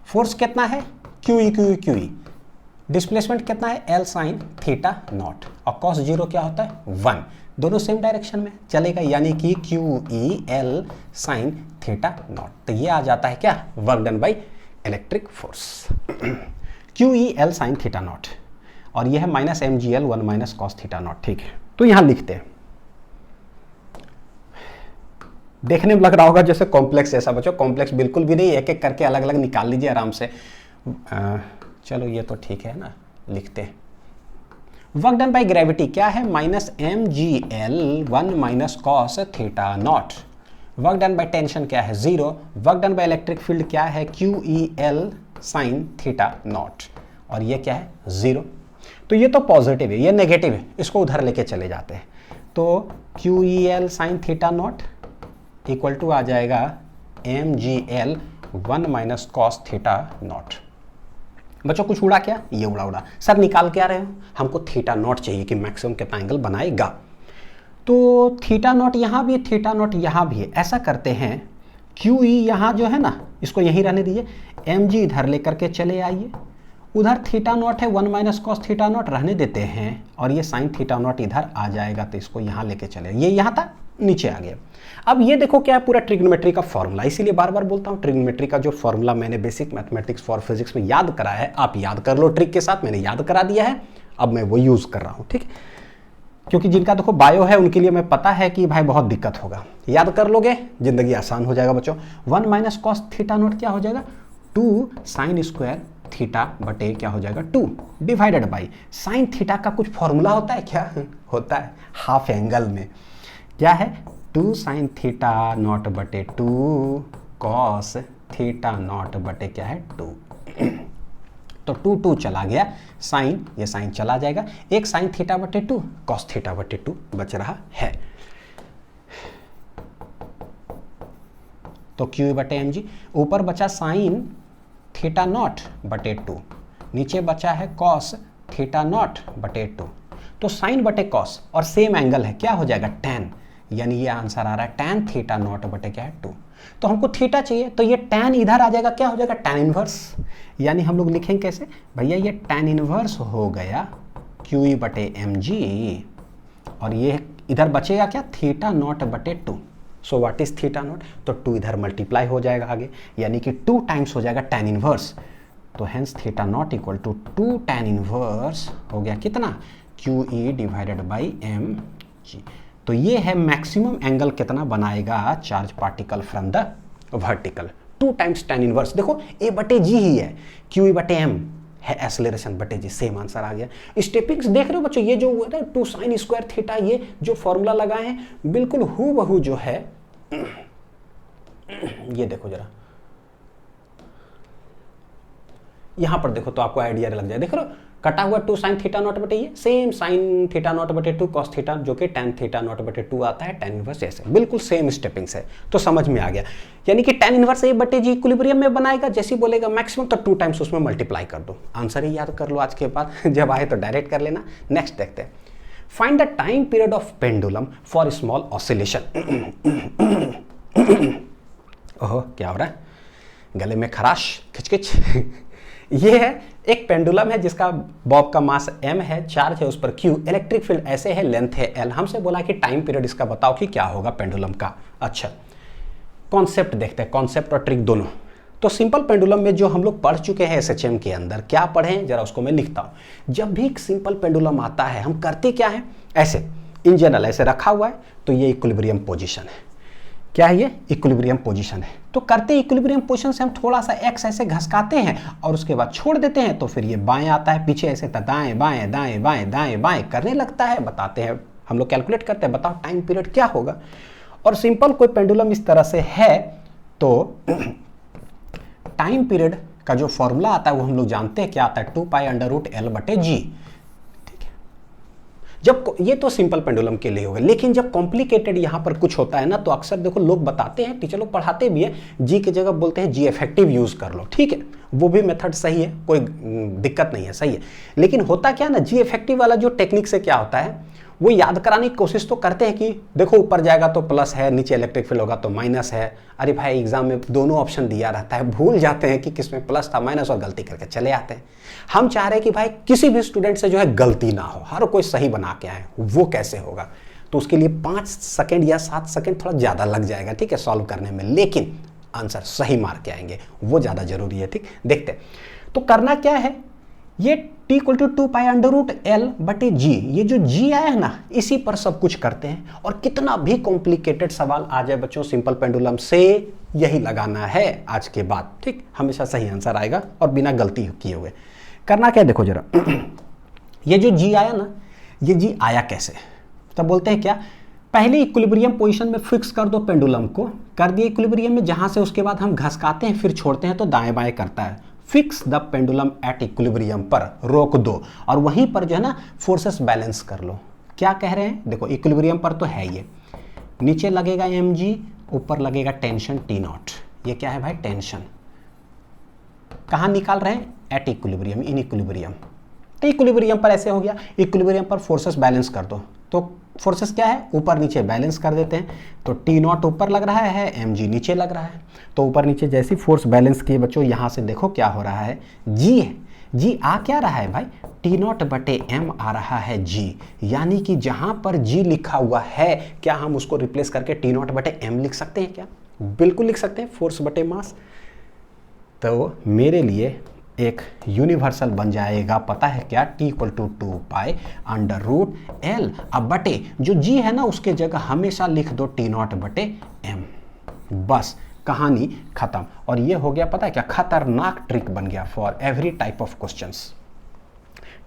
फोर्स कितना है, क्यू ई, डिस्प्लेसमेंट कितना है, एल साइन थीटा नॉट, और कॉस 0 क्या होता है, 1। दोनों सेम डायरेक्शन में चलेगा, यानी कि Q E L sine theta naught. तो ये आ जाता है क्या, work done by electric force, Q E L sine theta naught, और ये है minus M G L 1 minus cos theta naught, ठीक है। तो यहां लिखते हैं, देखने में लग रहा होगा जैसे कॉम्प्लेक्स जैसा बच्चों, कॉम्प्लेक्स बिल्कुल भी नहीं, एक एक करके अलग अलग निकाल लीजिए आराम से। चलो ये तो ठीक है ना, लिखते हैं। वर्क डन बाई ग्रेविटी क्या है, minus M G L 1 minus cos theta naught. Work done by tension क्या है 0, work done by electric field क्या है QEL साइन थीटा नॉट, और ये क्या है 0। तो ये तो पॉजिटिव है, ये नेगेटिव है, इसको उधर लेके चले जाते हैं। तो QEL sine theta naught equal to आ जाएगा MGL 1 minus cos theta naught. बच्चों कुछ उड़ा क्या? ये उड़ा सर निकाल के आ रहे हो, हमको थीटा नॉट चाहिए कि मैक्सिमम कितना एंगल बनाएगा। तो थीटा नॉट यहाँ भी है, थीटा नॉट यहाँ भी है। ऐसा करते हैं QE यहाँ जो है ना, इसको यहीं रहने दीजिए, MG इधर लेकर के चले आइए, उधर थीटा नॉट है 1 माइनस कॉस थीटा नॉट रहने देते हैं, और ये साइन थीटा नॉट इधर आ जाएगा, तो इसको यहाँ लेके चले, ये यहाँ था नीचे आ गया। अब ये देखो क्या है, पूरा ट्रिग्नोमेट्री का फॉर्मूला, इसीलिए बार बार बोलता हूँ ट्रिग्नोमेट्री का जो फॉर्मूला मैंने बेसिक मैथमेटिक्स फॉर फिजिक्स में याद करा है, आप याद कर लो ट्रिक के साथ, मैंने याद करा दिया है, अब मैं वो यूज कर रहा हूँ, ठीक है। क्योंकि जिनका देखो बायो है उनके लिए मैं पता है कि भाई बहुत दिक्कत होगा, याद कर लोगे जिंदगी आसान हो जाएगा बच्चों। 1 माइनस कॉस थीटा नॉट क्या हो जाएगा 2 साइन स्क्वायर थीटा बटे क्या हो जाएगा 2 डिवाइडेड बाई साइन थीटा का कुछ फॉर्मूला होता है क्या? होता है हाफ एंगल में, क्या है 2 साइन थीटा नॉट बटे 2 कॉस थीटा नॉट बटे क्या है 2। तो 2 चला गया, साइन, ये साइन चला जाएगा, एक साइन थीटा बटे 2 कॉस थीटा बटे 2 बच रहा है। तो क्यू बटे एम जी, ऊपर बचा साइन थीटा नॉट बटे 2, नीचे बचा है कॉस थीटा नॉट बटे 2। तो साइन बटे कॉस और सेम एंगल है, क्या हो जाएगा tan, यानी ये आंसर आ रहा है tan थीटा नॉट बटे क्या है 2। तो हमको थीटा चाहिए, तो ये tan इधर आ जाएगा, क्या हो जाएगा tan इनवर्स, यानी हम लोग लिखेंगे कैसे भैया, ये tan इनवर्स हो गया QE बटे mg, और ये इधर बचेगा क्या थीटा नॉट बटे 2। So what is theta naught, तो 2 इधर मल्टीप्लाई हो जाएगा आगे, यानी कि 2 टाइम्स हो जाएगा tan इनवर्स, तो hence theta naught equal to 2 tan inverse हो गया कितना QE डिवाइडेड बाई mg। तो ये है मैक्सिमम एंगल कितना बनाएगा charge particle from the vertical, 2 times tan inverse. देखो a बटे जी ही है, QE बटे m है एक्सेलरेशन बटे जी, सेम आंसर आ गया। स्टेपिंग्स देख रहे हो बच्चों, ये जो 2 साइन स्क्वायर थीटा, ये जो फॉर्मूला लगाए हैं बिल्कुल हूबहू जो है, ये देखो जरा यहां पर देखो तो आपको आइडिया लग जाए, देख रहे हो कटा हुआ 2 साइन थीटा नॉट बटे ये सेम साइन थीटा नॉट बटे 2 कॉस थीटा, जो कि tan थीटा नॉट बटे 2 आता है, tan इनवर्स ऐसे बिल्कुल सेम स्टेपिंग्स है, तो समझ में आ गया। यानी कि tan इनवर्स a बटे जी इक्विलिब्रियम में बनाएगा, जैसे ही बोलेगा मैक्सिमम तो 2 टाइम्स उसमें मल्टीप्लाई कर दो, आंसर ही याद कर लो आज के बाद, जब आए तो डायरेक्ट कर लेना। नेक्स्ट देखते हैं, find the time period of pendulum for small oscillation. ओहो क्या हो रहा है, गले में खराश खिचखिच। ये है एक पेंडुलम है जिसका बॉब का मास m है, चार्ज है उस पर q, इलेक्ट्रिक फील्ड ऐसे है, लेंथ है l। हमसे बोला कि टाइम पीरियड इसका बताओ कि क्या होगा पेंडुलम का। अच्छा कॉन्सेप्ट देखते हैं, कॉन्सेप्ट और ट्रिक दोनों। तो सिंपल पेंडुलम में जो हम लोग पढ़ चुके हैं SHM के अंदर, क्या पढ़े जरा उसको मैं लिखता हूं। जब भी एक सिंपल पेंडुलम आता है हम करते क्या है, ऐसे इन जनरल ऐसे रखा हुआ है, तो ये इक्विलिब्रियम पोजीशन है, क्या है ये इक्विलिब्रियम पोजीशन है। तो करते इक्विलिब्रियम पोजीशन से हम थोड़ा सा x ऐसे घसकाते हैं और उसके बाद छोड़ देते हैं, तो फिर ये बाएं आता है, पीछे ऐसे दाएं बाएं दाएं बाएं दाएं बाएं करने लगता है। बताते हैं हम लोग, कैलकुलेट करते हैं, बताओ टाइम पीरियड क्या होगा। और सिंपल कोई पेंडुलम इस तरह से है तो टाइम पीरियड का जो फॉर्मूला आता है वो हम लोग जानते हैं क्या आता है, 2 पाई अंडर रूट एल बटे जी। जब ये तो सिंपल पेंडुलम के लिए होगा, लेकिन जब कॉम्प्लिकेटेड यहां पर कुछ होता है ना, तो अक्सर देखो लोग बताते हैं, टीचर लोग पढ़ाते भी है, जी की जगह बोलते हैं जी इफेक्टिव यूज कर लो, ठीक है, वो भी मेथड सही है, कोई दिक्कत नहीं है, सही है। लेकिन होता क्या ना, जी इफेक्टिव वाला जो टेक्निक से क्या होता है, वो याद कराने की कोशिश तो करते हैं कि देखो ऊपर जाएगा तो प्लस है, नीचे इलेक्ट्रिक फील्ड होगा तो माइनस है। अरे भाई एग्जाम में दोनों ऑप्शन दिया रहता है, भूल जाते हैं कि किसमें प्लस था माइनस, और गलती करके चले आते हैं। हम चाह रहे हैं कि भाई किसी भी स्टूडेंट से जो है गलती ना हो, हर कोई सही बना के आए। वो कैसे होगा, तो उसके लिए 5 सेकेंड या 7 सेकेंड थोड़ा ज़्यादा लग जाएगा, ठीक है, सॉल्व करने में, लेकिन आंसर सही मार के आएंगे, वो ज़्यादा जरूरी है, ठीक। देखते हैं तो करना क्या है, ये t equal to 2 pi under root L बटे जी, ये जो g आया है ना, इसी पर सब कुछ करते हैं। और कितना भी कॉम्प्लिकेटेड सवाल आ जाए बच्चों, सिंपल पेंडुलम से यही लगाना है आज के बाद, ठीक, हमेशा सही आंसर आएगा और बिना गलती किए हुए। करना क्या, देखो जरा ये जो g आया ना, ये g आया कैसे, तब बोलते हैं क्या, पहले इक्विलिब्रियम पोजीशन में फिक्स कर दो पेंडुलम को, कर दिए इक्विलिब्रियम में, जहां से उसके बाद हम घसकाते हैं फिर छोड़ते हैं तो दाएं बाएं करता है। Fix the pendulum at equilibrium पर, रोक दो और वहीं पर जो है ना फोर्सेस बैलेंस कर लो। क्या कह रहे हैं देखो, इक्विलिब्रियम पर तो है ये, नीचे लगेगा mg, ऊपर लगेगा टेंशन T0। ये क्या है भाई, टेंशन। कहाँ निकाल रहे हैं, एट इक्विलिब्रियम, इन इक्विलिब्रियम। तो इक्विलिब्रियम पर ऐसे हो गया, इक्विलिब्रियम पर फोर्सेस बैलेंस कर दो, तो फोर्सेस क्या है, ऊपर नीचे बैलेंस कर देते हैं। तो T0 ऊपर लग रहा है, mg नीचे लग रहा है, तो ऊपर नीचे जैसी फोर्स बैलेंस किए बच्चों, यहाँ से देखो क्या हो रहा है, g है, g आ क्या रहा है भाई, T0 बटे m आ रहा है g, यानी कि जहाँ पर g लिखा हुआ है, क्या हम उसको रिप्लेस करके T0 बटे m लिख सकते हैं क्या, बिल्कुल लिख सकते हैं, फोर्स बटे मास। तो मेरे लिए एक यूनिवर्सल बन जाएगा, पता है क्या, T equal to 2 pi under root L, अब बटे जो G है ना उसके जगह हमेशा लिख दो T0 बटे M, बस कहानी खत्म। और ये हो गया पता है क्या, खतरनाक ट्रिक बन गया for every type of questions.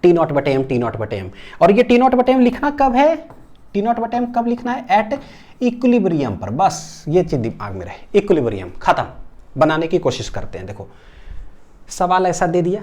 T0 बटे M, T0 बटे M, और ये T0 बटे M लिखना कब है, T0 बटे M कब लिखना है, एट इक्विलिब्रियम पर, बस ये चीज दिमाग में रहे, इक्विलिब्रियम खत्म। बनाने की कोशिश करते हैं, देखो सवाल ऐसा दे दिया,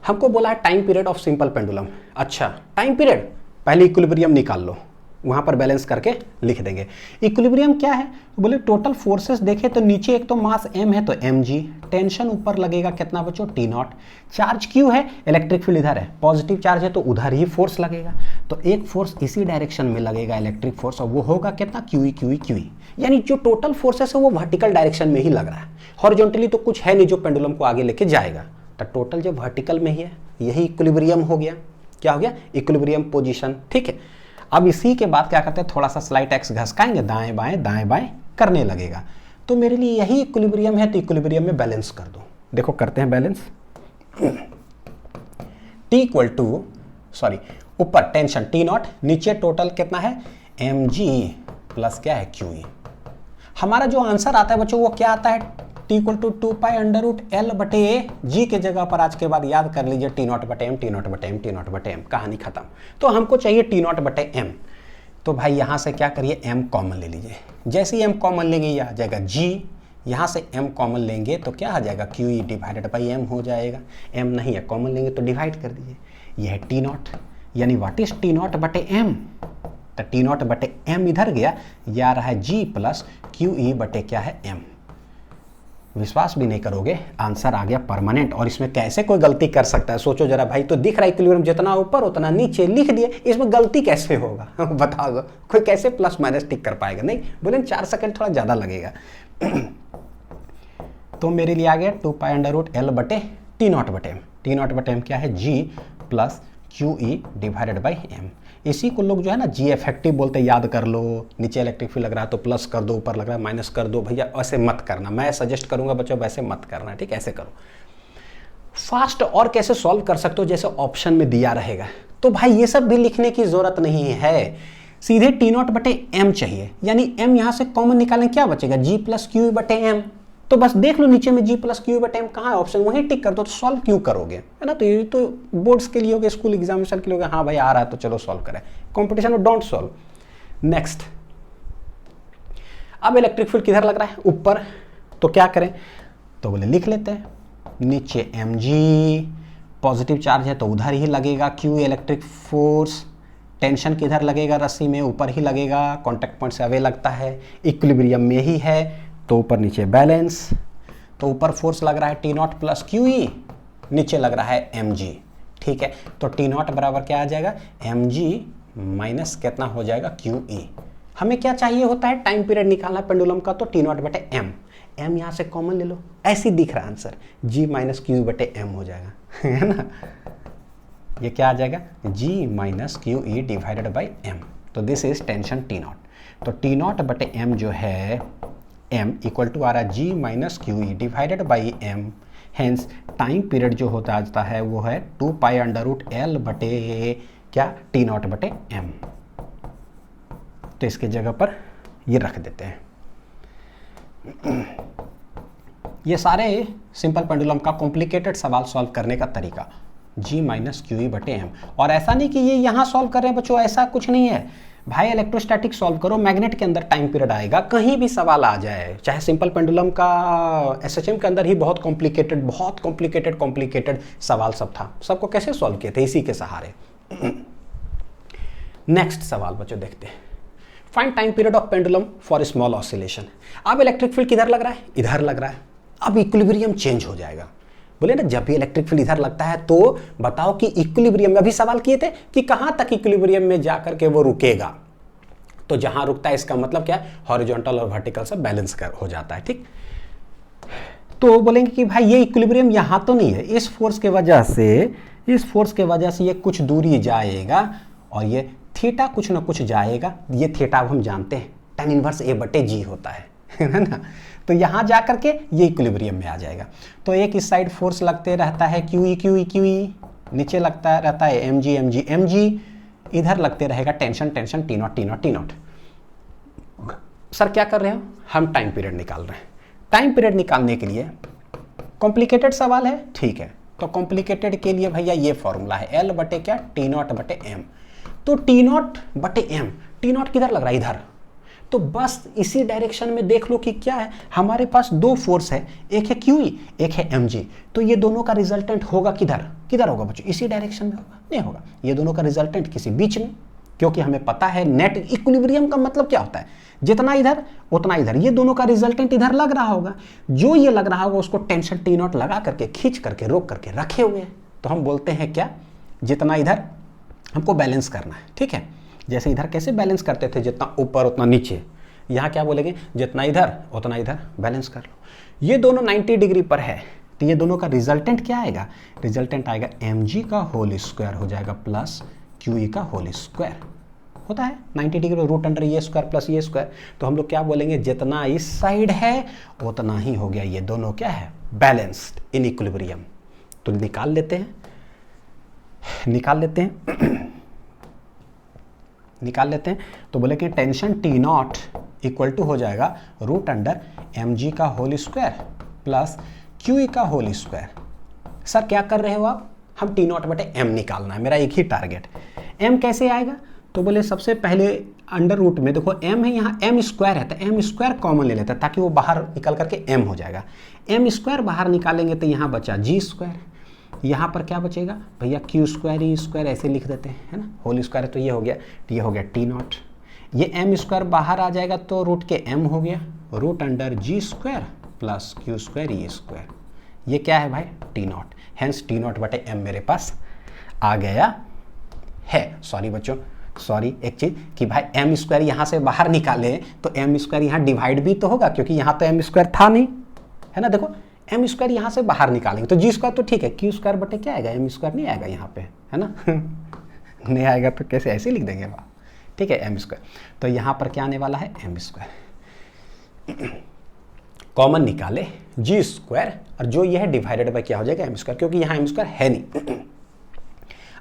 हमको बोला है time period of simple pendulum. अच्छा टाइम पीरियड, पहले इक्विलिब्रियम निकाल लो, वहां पर बैलेंस करके लिख देंगे। इक्विलिब्रियम क्या है, बोले टोटल फोर्सेस देखे तो नीचे एक तो मास m है तो mg, टेंशन ऊपर लगेगा कितना बच्चों, T0, चार्ज q है, इलेक्ट्रिक फील्ड इधर है, पॉजिटिव चार्ज है तो उधर ही फोर्स लगेगा, तो एक फोर्स इसी डायरेक्शन में लगेगा इलेक्ट्रिक फोर्स, और वो होगा कितना, QE, यानी जो टोटल फोर्सेस है वो वर्टिकल डायरेक्शन में ही लग रहा है, हॉरिजॉन्टली तो कुछ है नहीं जो पेंडुलम को आगे लेके जाएगा, तो टोटल जो वर्टिकल में ही है, यही इक्विलिब्रियम हो गया। क्या हो गया, इक्विलिब्रियम पोजीशन, ठीक है। अब इसी के बाद क्या करते हैं, थोड़ा सा स्लाइट एक्स घसकाएंगे, दाएं बाएं करने लगेगा, तो मेरे लिए यही इक्विलिब्रियम है, तो इक्विलिब्रियम में बैलेंस कर दो। देखो करते हैं balance, T equal to, sorry ऊपर टेंशन T0, नीचे टोटल कितना है, mg प्लस क्या है, QE। हमारा जो आंसर आता है बच्चों वो क्या आता है, T equal to 2 pi under root L बटे G के जगह पर आज के बाद याद कर लीजिए T0 बटे M, T0 बटे M, T0 बटे M, कहानी खत्म। तो हमको चाहिए T0 बटे M, तो भाई यहाँ से क्या करिए, M कॉमन ले लीजिए, जैसे ही M कॉमन लेंगे ये आ जाएगा G, यहाँ से M कॉमन लेंगे तो क्या आ जाएगा, QE डिवाइडेड बाई M हो जाएगा, M नहीं है कॉमन लेंगे तो डिवाइड कर दीजिए, यह है T0, यानी व्हाट इज T0 बटे M, तो T0 बटे M इधर गया, ये आ रहा है G प्लस QE बटे क्या है M। विश्वास भी नहीं करोगे, आंसर आ गया परमानेंट, और इसमें कैसे कोई गलती कर सकता है, सोचो जरा भाई, तो दिख रहा है इक्विलिब्रियम जितना ऊपर उतना नीचे लिख दिए, इसमें गलती कैसे होगा बताओ, कोई कैसे प्लस माइनस टिक कर पाएगा, नहीं बोले 4 सेकंड थोड़ा ज्यादा लगेगा तो मेरे लिए आ गया 2 पाई अंडर रूट L बटे T0 बटे M, T0 बटे M क्या है, G plus QE divided by M। इसी को लोग जो है ना G इफेक्टिव बोलते हैं, याद कर लो, नीचे इलेक्ट्रिक फील्ड लग रहा है तो प्लस कर दो, ऊपर लग रहा है माइनस कर दो, भैया ऐसे मत करना, मैं सजेस्ट करूंगा बच्चों वैसे मत करना, ठीक, ऐसे करो फास्ट। और कैसे सॉल्व कर सकते हो, जैसे ऑप्शन में दिया रहेगा, तो भाई ये सब भी लिखने की जरूरत नहीं है, सीधे T0 बटे M चाहिए, यानी M यहाँ से कॉमन निकालें, क्या बचेगा, G प्लस QE बटे M, तो बस देख लो नीचे में G प्लस QE बटे M कहाँ है, ऑप्शन वहीं टिक कर दो, तो सॉल्व क्यों करोगे, है ना। तो ये तो बोर्ड्स के लिए हो गया, स्कूल एग्जामिनेशन के लिए हो गया, हाँ भाई आ रहा है तो चलो सॉल्व करें, कंपटीशन में डोंट सॉल्व। नेक्स्ट, अब इलेक्ट्रिक फील्ड किधर लग रहा है, ऊपर, तो क्या करें, तो बोले लिख लेते हैं, नीचे mg, पॉजिटिव चार्ज है तो उधर ही लगेगा QE इलेक्ट्रिक फोर्स, टेंशन किधर लगेगा, रस्सी में ऊपर ही लगेगा, कॉन्टैक्ट पॉइंट से अवे लगता है, इक्विलिब्रियम में ही है, तो ऊपर नीचे बैलेंस, तो ऊपर फोर्स लग रहा है T0 प्लस QE, नीचे लग रहा है mg, ठीक है। तो T0 बराबर क्या आ जाएगा, mg माइनस कितना हो जाएगा, QE। हमें क्या चाहिए होता है, टाइम पीरियड निकालना पेंडुलम का, तो T0 बटे M, M यहाँ से कॉमन ले लो, ऐसे दिख रहा आंसर, G माइनस QE बटे M हो जाएगा है ना, ये क्या आ जाएगा, G minus QE divided by M, तो दिस इज टेंशन T0, तो T0 बटे M जो है, M इक्वल टू आ रहा है G minus QE divided by M, hence time period जो होता जाता है वो है 2 पाई अंडर रूट L बटे क्या, T0 बटे M, तो इसके जगह पर ये रख देते हैं। ये सारे सिंपल पेंडुलम का कॉम्प्लिकेटेड सवाल सॉल्व करने का तरीका, जी माइनस क्यू ई बटे एम। और ऐसा नहीं कि ये यहाँ सॉल्व कर रहे हैं बच्चों, ऐसा कुछ नहीं है भाई। इलेक्ट्रोस्टैटिक सॉल्व करो, मैग्नेट के अंदर टाइम पीरियड आएगा, कहीं भी सवाल आ जाए, चाहे सिंपल पेंडुलम का एसएचएम के अंदर ही बहुत कॉम्प्लिकेटेड सवाल सब था, सबको कैसे सॉल्व किए थे, इसी के सहारे। नेक्स्ट सवाल बच्चों देखते हैं, find time period of pendulum for small oscillation. अब इलेक्ट्रिक फील्ड किधर लग रहा है, इधर लग रहा है, अब इक्विलिब्रियम चेंज हो जाएगा। बोले ना जब भी इलेक्ट्रिक फील्ड इधर लगता है तो बताओ कि इक्विलिब्रियम में, अभी सवाल किए थे कि कहां तक इक्विलिब्रियम में जाकर के वो रुकेगा, तो जहां रुकता है इसका मतलब क्या है, हॉरिजॉन्टल और वर्टिकल सब बैलेंस हो जाता है, ठीक। तो बोलेंगे कि भाई ये इक्विलिब्रियम यहां तो नहीं है, इस फोर्स के वजह से ये कुछ दूरी जाएगा और ये थीटा कुछ ना कुछ जाएगा, ये थीटा हम जानते हैं tan इनवर्स a बटे जी होता है ना। तो यहां जाकर के ये इक्विलिब्रियम में आ जाएगा। तो एक इस साइड फोर्स लगते रहता है QE, नीचे लगता रहता है mg, इधर लगते रहेगा टेंशन T0। सर क्या कर रहे हो, हम टाइम पीरियड निकाल रहे हैं। टाइम पीरियड निकालने के लिए कॉम्प्लिकेटेड सवाल है, ठीक है, तो कॉम्प्लिकेटेड के लिए भैया ये फॉर्मूला है L बटे क्या, T0 बटे m। तो T0 बटे m, T0 किधर लग रहा है, इधर, तो बस इसी डायरेक्शन में देख लो कि क्या है, हमारे पास दो फोर्स है, एक है QE, एक है mg। तो ये दोनों का रिजल्टेंट होगा किधर होगा बच्चों, इसी डायरेक्शन में होगा, नहीं होगा, ये दोनों का रिजल्टेंट किसी बीच में, क्योंकि हमें पता है नेट इक्विलिब्रियम का मतलब क्या होता है, जितना इधर उतना इधर, ये दोनों का रिजल्टेंट इधर लग रहा होगा, जो ये लग रहा होगा उसको टेंशन T0 लगा करके खींच करके रोक करके रखे हुए हैं। तो हम बोलते हैं क्या, जितना इधर हमको बैलेंस करना है, ठीक है। जैसे इधर कैसे बैलेंस करते थे, जितना ऊपर उतना नीचे, यहाँ क्या बोलेंगे, जितना इधर उतना इधर बैलेंस कर लो। ये दोनों 90 डिग्री पर है, तो ये दोनों का रिजल्टेंट क्या आएगा, रिजल्टेंट आएगा mg का होल स्क्वायर हो जाएगा प्लस QE का होल स्क्वायर होता है 90 डिग्री, रूट अंडर ये स्क्वायर प्लस ये स्क्वायर। तो हम लोग क्या बोलेंगे, जितना इस साइड है उतना ही हो गया, ये दोनों क्या है, बैलेंस्ड इन इक्विलिब्रियम। तो निकाल लेते हैं तो बोले कि टेंशन T0 इक्वल टू हो जाएगा रूट अंडर mg का होल स्क्वायर प्लस QE का होल स्क्वायर। सर क्या कर रहे हो आप, हम T0 बटे m निकालना है, मेरा एक ही टारगेट। m कैसे आएगा, तो बोले सबसे पहले अंडर रूट में देखो m है, यहाँ m स्क्वायर है, तो m स्क्वायर कॉमन ले लेता है ताकि वो बाहर निकल करके m हो जाएगा। m स्क्वायर बाहर निकालेंगे तो यहाँ बचा g स्क्वायर, यहाँ पर क्या बचेगा भैया, Q स्क्वायर E स्क्वायर ऐसे लिख देते हैं, है ना, होल स्क्वायर है तो ये हो गया T0। ये m स्क्वायर बाहर आ जाएगा तो रूट के m हो गया, root under g square plus Q square E square, ये क्या है भाई T0, हेंस T0 बटे m मेरे पास आ गया है। सॉरी बच्चों, सॉरी एक चीज कि भाई m स्क्वायर यहाँ से बाहर निकाले तो m स्क्वायर यहाँ डिवाइड भी तो होगा, क्योंकि यहाँ तो m स्क्वायर था नहीं, है ना। देखो m स्क्वायर यहाँ से बाहर निकालेंगे तो g स्क्वायर तो ठीक है, Q स्क्वायर बटे क्या आएगा, m स्क्वायर नहीं आएगा यहाँ पे, है ना नहीं आएगा तो कैसे ऐसे लिख देंगे वाह, ठीक है, m स्क्वायर। तो यहाँ पर क्या आने वाला है, m स्क्वायर कॉमन निकाले g स्क्वायर, और जो ये है डिवाइडेड बाय क्या हो जाएगा, m स्क्वायर, क्योंकि यहाँ m स्क्वायर है नहीं।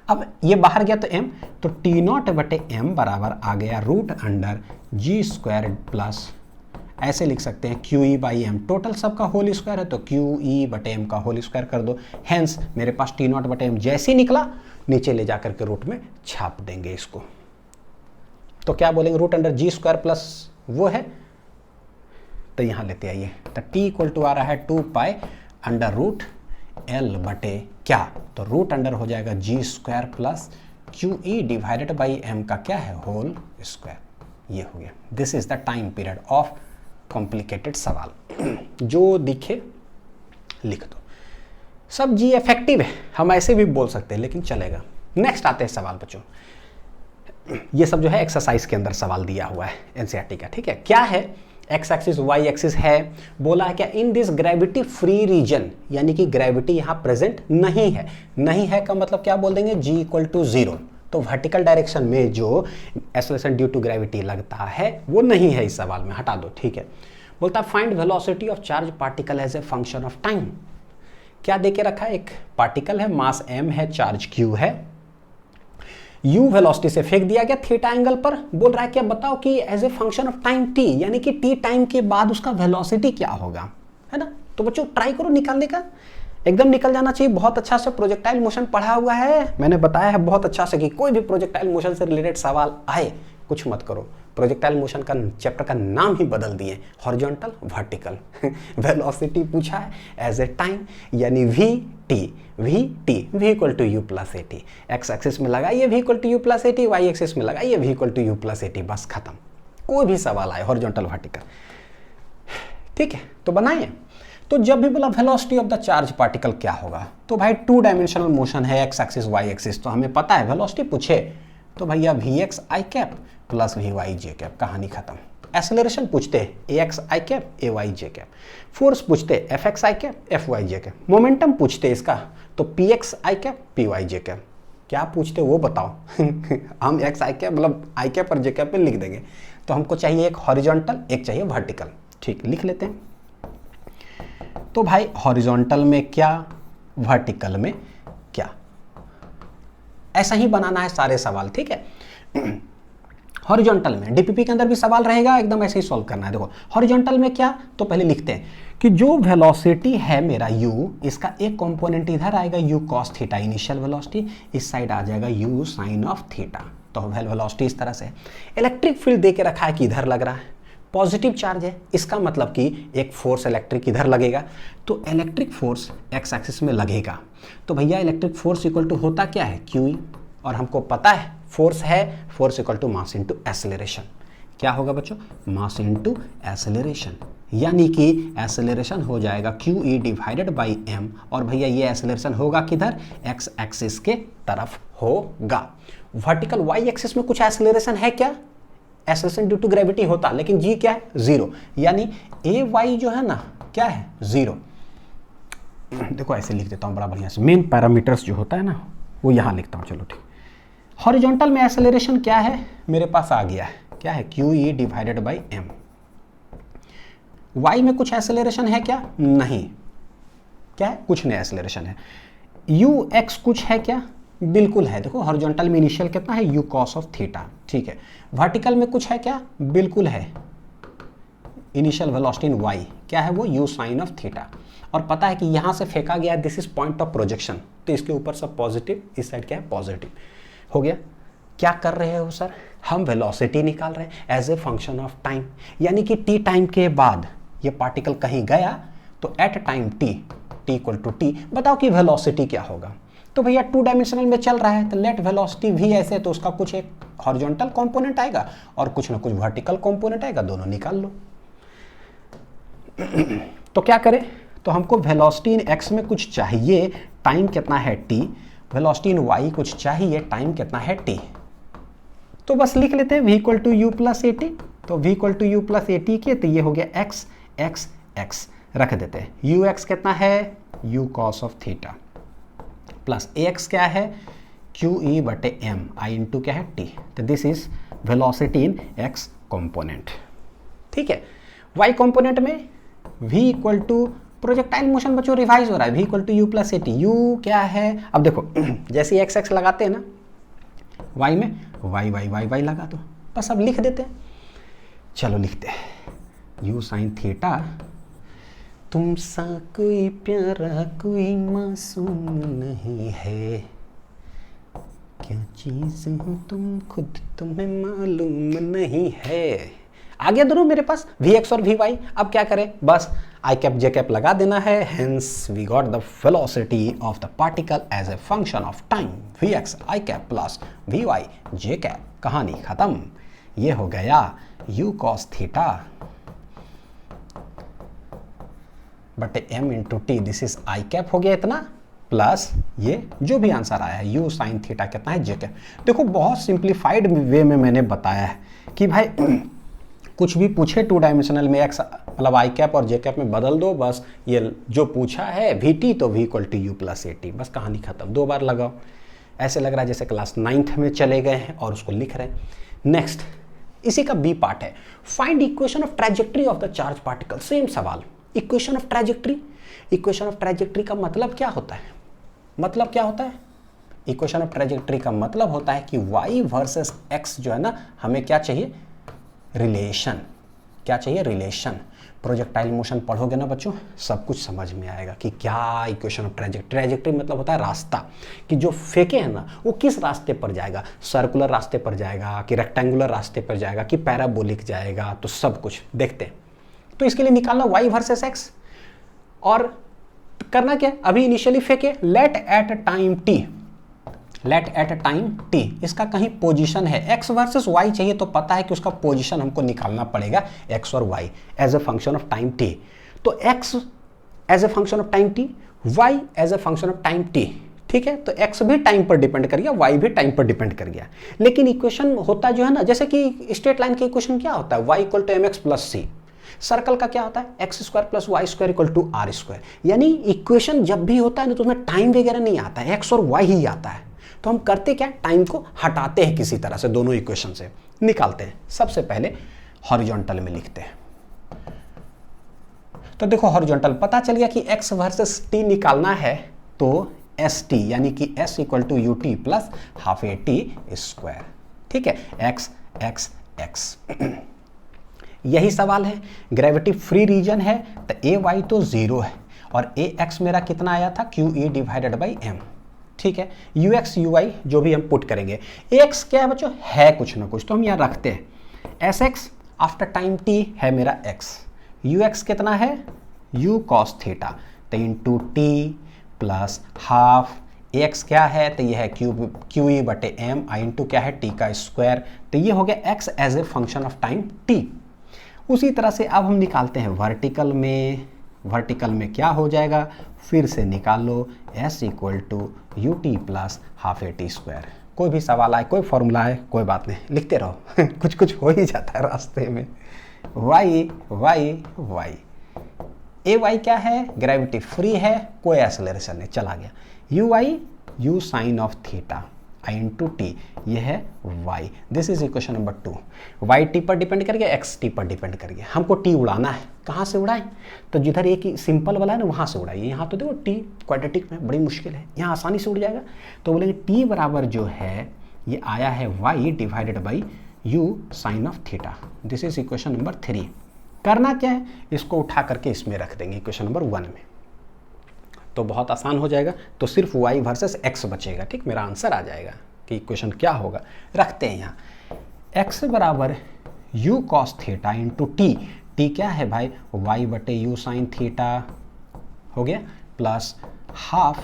अब ये बाहर गया तो m, तो T0 बटे m बराबर आ गया root under g square plus, ऐसे लिख सकते हैं QE बाई m, टोटल सबका होल स्क्वायर है तो QE बटे m का होल स्क्वायर कर दो। हेंस मेरे पास T0 बटे m जैसे ही निकला नीचे ले जाकर के रूट में छाप देंगे इसको, तो क्या बोलेंगे, root under g square plus वो है, तो यहाँ लेते आइए, तो t इक्वल टू आ रहा है 2 पाई अंडर रूट L बटे क्या, तो रूट अंडर हो जाएगा g square plus QE divided by m का क्या है, होल स्क्वायर, ये हो गया। This is the time period of complicated सवाल, जो दिखे लिख दो। सब जी इफेक्टिव है, हम ऐसे भी बोल सकते हैं लेकिन चलेगा। नेक्स्ट आते हैं सवाल बच्चों, ये सब जो है एक्सरसाइज के अंदर सवाल दिया हुआ है एनसीईआरटी का, ठीक है। क्या है, एक्स एक्सिस वाई एक्सिस है, बोला है क्या, in this gravity free region, यानी कि ग्रेविटी यहाँ प्रेजेंट नहीं है। नहीं है का मतलब क्या बोल देंगे, g इक्वल टू 0, तो वर्टिकल डायरेक्शन में जो एक्सेलरेशन ड्यू टू ग्रेविटी लगता है वो नहीं है इस सवाल में, हटा दो, ठीक है। बोलता है find velocity of charge particle as a function of time. क्या देके रखा है, एक पार्टिकल है, मास m है, चार्ज q है, u वेलोसिटी से फेंक दिया गया थीटा एंगल पर। बोल रहा है क्या, बताओ कि as a function of time t, यानी कि t टाइम के बाद उसका वेलोसिटी क्या होगा, है ना। तो बच्चों ट्राई करो निकालने का, एकदम निकल जाना चाहिए। बहुत अच्छा से प्रोजेक्टाइल मोशन पढ़ा हुआ है, मैंने बताया है बहुत अच्छा से कि कोई भी प्रोजेक्टाइल मोशन से रिलेटेड सवाल आए कुछ मत करो। प्रोजेक्टाइल मोशन का चैप्टर का नाम ही बदल दिए, हॉरिजॉन्टल वर्टिकल। वेलोसिटी पूछा है एज ए टाइम, यानी V equal to U plus A T. X axis में लगाइए V equal to U plus A T, Y axis में लगाइए V equal to U plus A T, बस खत्म। कोई भी सवाल आए हॉरिजॉन्टल वर्टिकल, ठीक है, तो बनाइए। तो जब भी बोला velocity of the charge particle क्या होगा, तो भाई 2 डायमेंशनल मोशन है, एक्स एक्सिस वाई एक्सिस, तो हमें पता है वेलोसिटी पूछे तो भैया V X I cap plus V Y J cap, कहानी खत्म। एक्सेलरेशन पूछते A X I cap A Y J cap, force पूछते F X I cap F Y J cap, momentum पूछते इसका तो P X I cap P Y J cap. क्या पूछते वो बताओ। हम एक्स आई कैप मतलब आई कैप और जे कैप पे लिख देंगे। तो हमको चाहिए एक हॉरिजॉन्टल, एक चाहिए वर्टिकल, ठीक, लिख लेते हैं। तो भाई हॉरिजॉन्टल में क्या, वर्टिकल में क्या, ऐसा ही बनाना है सारे सवाल, ठीक है। हॉरिजॉन्टल में डीपीपी के अंदर भी सवाल रहेगा, एकदम ऐसे ही सॉल्व करना है। देखो हॉरिजॉन्टल में क्या, तो पहले लिखते हैं कि जो वेलोसिटी है मेरा u, इसका एक कंपोनेंट इधर आएगा u cos theta initial velocity, इस साइड आ जाएगा u sin ऑफ थीटा। तो वेलोसिटी इस तरह से। इलेक्ट्रिक फील्ड दे के रखा है कि इधर लग रहा है, पॉजिटिव चार्ज है, इसका मतलब कि एक फोर्स इलेक्ट्रिक इधर लगेगा, तो इलेक्ट्रिक फोर्स एक्स एक्सिस में लगेगा। तो भैया इलेक्ट्रिक फोर्स इक्वल टू होता क्या है QE, और हमको पता है फोर्स है, force equal to mass into acceleration. क्या होगा बच्चों, मास इनटू एक्सेलरेशन, यानी कि एक्सेलरेशन हो जाएगा QE डिवाइडेड बाई m, और भैया ये एक्सेलरेशन होगा किधर, एक्स एक्सिस के तरफ होगा। वर्टिकल वाई एक्सिस में कुछ एक्सेलरेशन है क्या, एक्सेलरेशन ड्यू टू ग्रेविटी होता, लेकिन जी क्या है, 0, यानी ए वाई जो है ना क्या है, 0। देखो ऐसे लिख देता हूँ बड़ा बढ़िया से, मेन पैरामीटर्स जो होता है ना वो यहाँ लिखता हूँ, चलो ठीक। हॉरिजॉन्टल में एक्सेलरेशन क्या है, मेरे पास आ गया है, क्या है, QE divided by m। Y में कुछ एक्सेलरेशन है क्या, नहीं, क्या है, कुछ नहीं एक्सेलरेशन है। ux कुछ है क्या, बिल्कुल है। देखो हॉरिजॉन्टल में इनिशियल कितना है, u cos ऑफ थीटा, ठीक है। वर्टिकल में कुछ है क्या, बिल्कुल है, इनिशियल वेलोसिटी इन y, क्या है वो, u sin ऑफ थीटा। और पता है कि यहाँ से फेंका गया है, this is point of projection, तो इसके ऊपर सब पॉजिटिव, इस साइड क्या है, पॉजिटिव। हो गया। क्या कर रहे हो सर, हम वेलोसिटी निकाल रहे हैं as a function of time, यानी कि t टाइम के बाद ये पार्टिकल कहीं गया तो at time t equal to t, बताओ कि वेलोसिटी क्या होगा। तो भैया 2 डायमेंशनल में चल रहा है, तो लेट वेलोसिटी v ऐसे, तो उसका कुछ एक हॉरिजॉन्टल कंपोनेंट आएगा और कुछ ना कुछ वर्टिकल कंपोनेंट आएगा, दोनों निकाल लो। तो क्या करें, तो हमको वेलोसिटी इन x में कुछ चाहिए, टाइम कितना है t, वेलोसिटी इन y कुछ चाहिए, टाइम कितना है t। तो बस लिख लेते हैं v equal to U plus A T. तो v equal to U plus A T के, तो ये हो गया x x x, रख देते हैं। ux कितना है, u cos of theta, plus ax क्या है, QE बटे m, i इंटू क्या है t। तो this is velocity in x component, ठीक है। y कंपोनेंट में v equal to projectile motion बच्चों रिवाइज हो रहा है, v equal to U plus A T. U क्या है, अब देखो जैसे ही x लगाते हैं ना, y में y लगा दो, बस अब लिख देते हैं। चलो लिखते हैं, u साइन थीटा, तुम सा कोई प्यारा कोई मासूम नहीं है, क्या चीज हो तुम खुद तुम्हें मालूम नहीं है। आ गया दोनों मेरे पास, Vx और Vy। अब क्या करें, बस आई कैप जे कैप लगा देना है। Hence we got the velocity of the particle as a function of time, Vx I cap plus Vy J cap, कहानी खत्म। ये हो गया u cos थीटा बटे m into T, this is I cap हो गया इतना, प्लस ये जो भी आंसर आया है u साइन थीटा कितना है, जे कैप। देखो बहुत सिंप्लीफाइड वे में मैंने बताया है कि भाई कुछ भी पूछे 2 डायमेंशनल में x मतलब आई कैप और जे कैप में बदल दो, बस ये जो पूछा है vt तो v equal to U plus A T, बस कहानी खत्म। 2 बार लगाओ, ऐसे लग रहा है जैसे क्लास 9th में चले गए हैं और उसको लिख रहे हैं। नेक्स्ट इसी का बी पार्ट है, find equation of trajectory of the charge particle. Same सवाल, equation of trajectory. Equation of trajectory का मतलब क्या होता है, मतलब क्या होता है, इक्वेशन ऑफ ट्रैजेक्टरी का मतलब होता है कि y वर्सेस x जो है ना, हमें क्या चाहिए, रिलेशन। क्या चाहिए, रिलेशन। प्रोजेक्टाइल मोशन पढ़ोगे ना बच्चों, सब कुछ समझ में आएगा कि क्या इक्वेशन ऑफ ट्रैजेक्टरी मतलब होता है रास्ता, कि जो फेंके है ना वो किस रास्ते पर जाएगा, सर्कुलर रास्ते पर जाएगा कि रेक्टेंगुलर रास्ते पर जाएगा कि पैराबोलिक जाएगा, तो सब कुछ देखते हैं। तो इसके लिए निकालना y वर्सेस x, और करना क्या, अभी इनिशियली फेंके, लेट एट टाइम t इसका कहीं पोजीशन है, x वर्सेस y चाहिए तो पता है कि उसका पोजीशन हमको निकालना पड़ेगा x और y as a function of time t। तो x as a function of time t, y as a function of time t, ठीक है। तो x भी टाइम पर डिपेंड कर गया, y भी टाइम पर डिपेंड कर गया। लेकिन इक्वेशन होता जो है ना, जैसे कि स्ट्रेट लाइन के इक्वेशन क्या होता है, y equal to mx plus c, circle का क्या होता है X square plus Y square equal to R square. यानी इक्वेशन जब भी होता है ना तो उसमें टाइम वगैरह नहीं आता है, एक्स और वाई ही आता है। तो हम करते क्या, टाइम को हटाते हैं किसी तरह से, दोनों इक्वेशन से निकालते हैं। सबसे पहले हॉरिजॉन्टल में लिखते हैं। तो देखो हॉरिजॉन्टल पता चल गया कि x वर्सेस t निकालना है, तो एस टी यानी कि s equal to U T plus half A T square, ठीक है, x x x यही सवाल है। ग्रेविटी फ्री रीजन है तो ए वाई तो जीरो है, और ए एक्स मेरा कितना आया था, Q E divided by M, ठीक है। यू एक्स यू वाई जो भी हम पुट करेंगे, ए एक्स क्या है बच्चों, है कुछ ना कुछ तो हम यहाँ रखते हैं। S x after time T है मेरा एक्स, यू एक्स कितना है, यू कॉस थीटा, तो इंटू टी प्लस हाफ, ए एक्स क्या है, तो ये है क्यू ई बटे एम, आई इंटू क्या है टी का स्क्वायर, तो ये हो गया X as a function of time T. उसी तरह से अब हम निकालते हैं वर्टिकल में क्या हो जाएगा, फिर से निकाल लो, s equal to U T plus half A T square. कोई भी सवाल आए, कोई फॉर्मूला है, कोई बात नहीं, लिखते रहो कुछ कुछ हो ही जाता है रास्ते में। y y y ए वाई क्या है, ग्रेविटी फ्री है, कोई एक्सेलरेशन नहीं, चला गया। U Y U sine of theta I into T, ये है y, this is equation number 2। y t पर डिपेंड कर गया, x t पर डिपेंड कर गया। हमको t उड़ाना है, कहाँ से उड़ाएं, तो जिधर एक सिंपल वाला है ना वहाँ से उड़ाइए। यहाँ तो देखो t क्वाड्रेटिक में बड़ी मुश्किल है, यहाँ आसानी से उड़ जाएगा। तो बोलेंगे t बराबर जो है ये आया है y divided by u sine of theta, this is equation number 3। करना क्या है, इसको उठा करके इसमें रख देंगे इक्वेशन नंबर 1 में, तो बहुत आसान हो जाएगा। तो सिर्फ y वर्सेस x बचेगा, ठीक, मेरा आंसर आ जाएगा कि इक्वेशन क्या होगा। रखते हैं यहाँ x बराबर u cos theta into T, T क्या है भाई, y बटे u साइन थीटा हो गया, plus half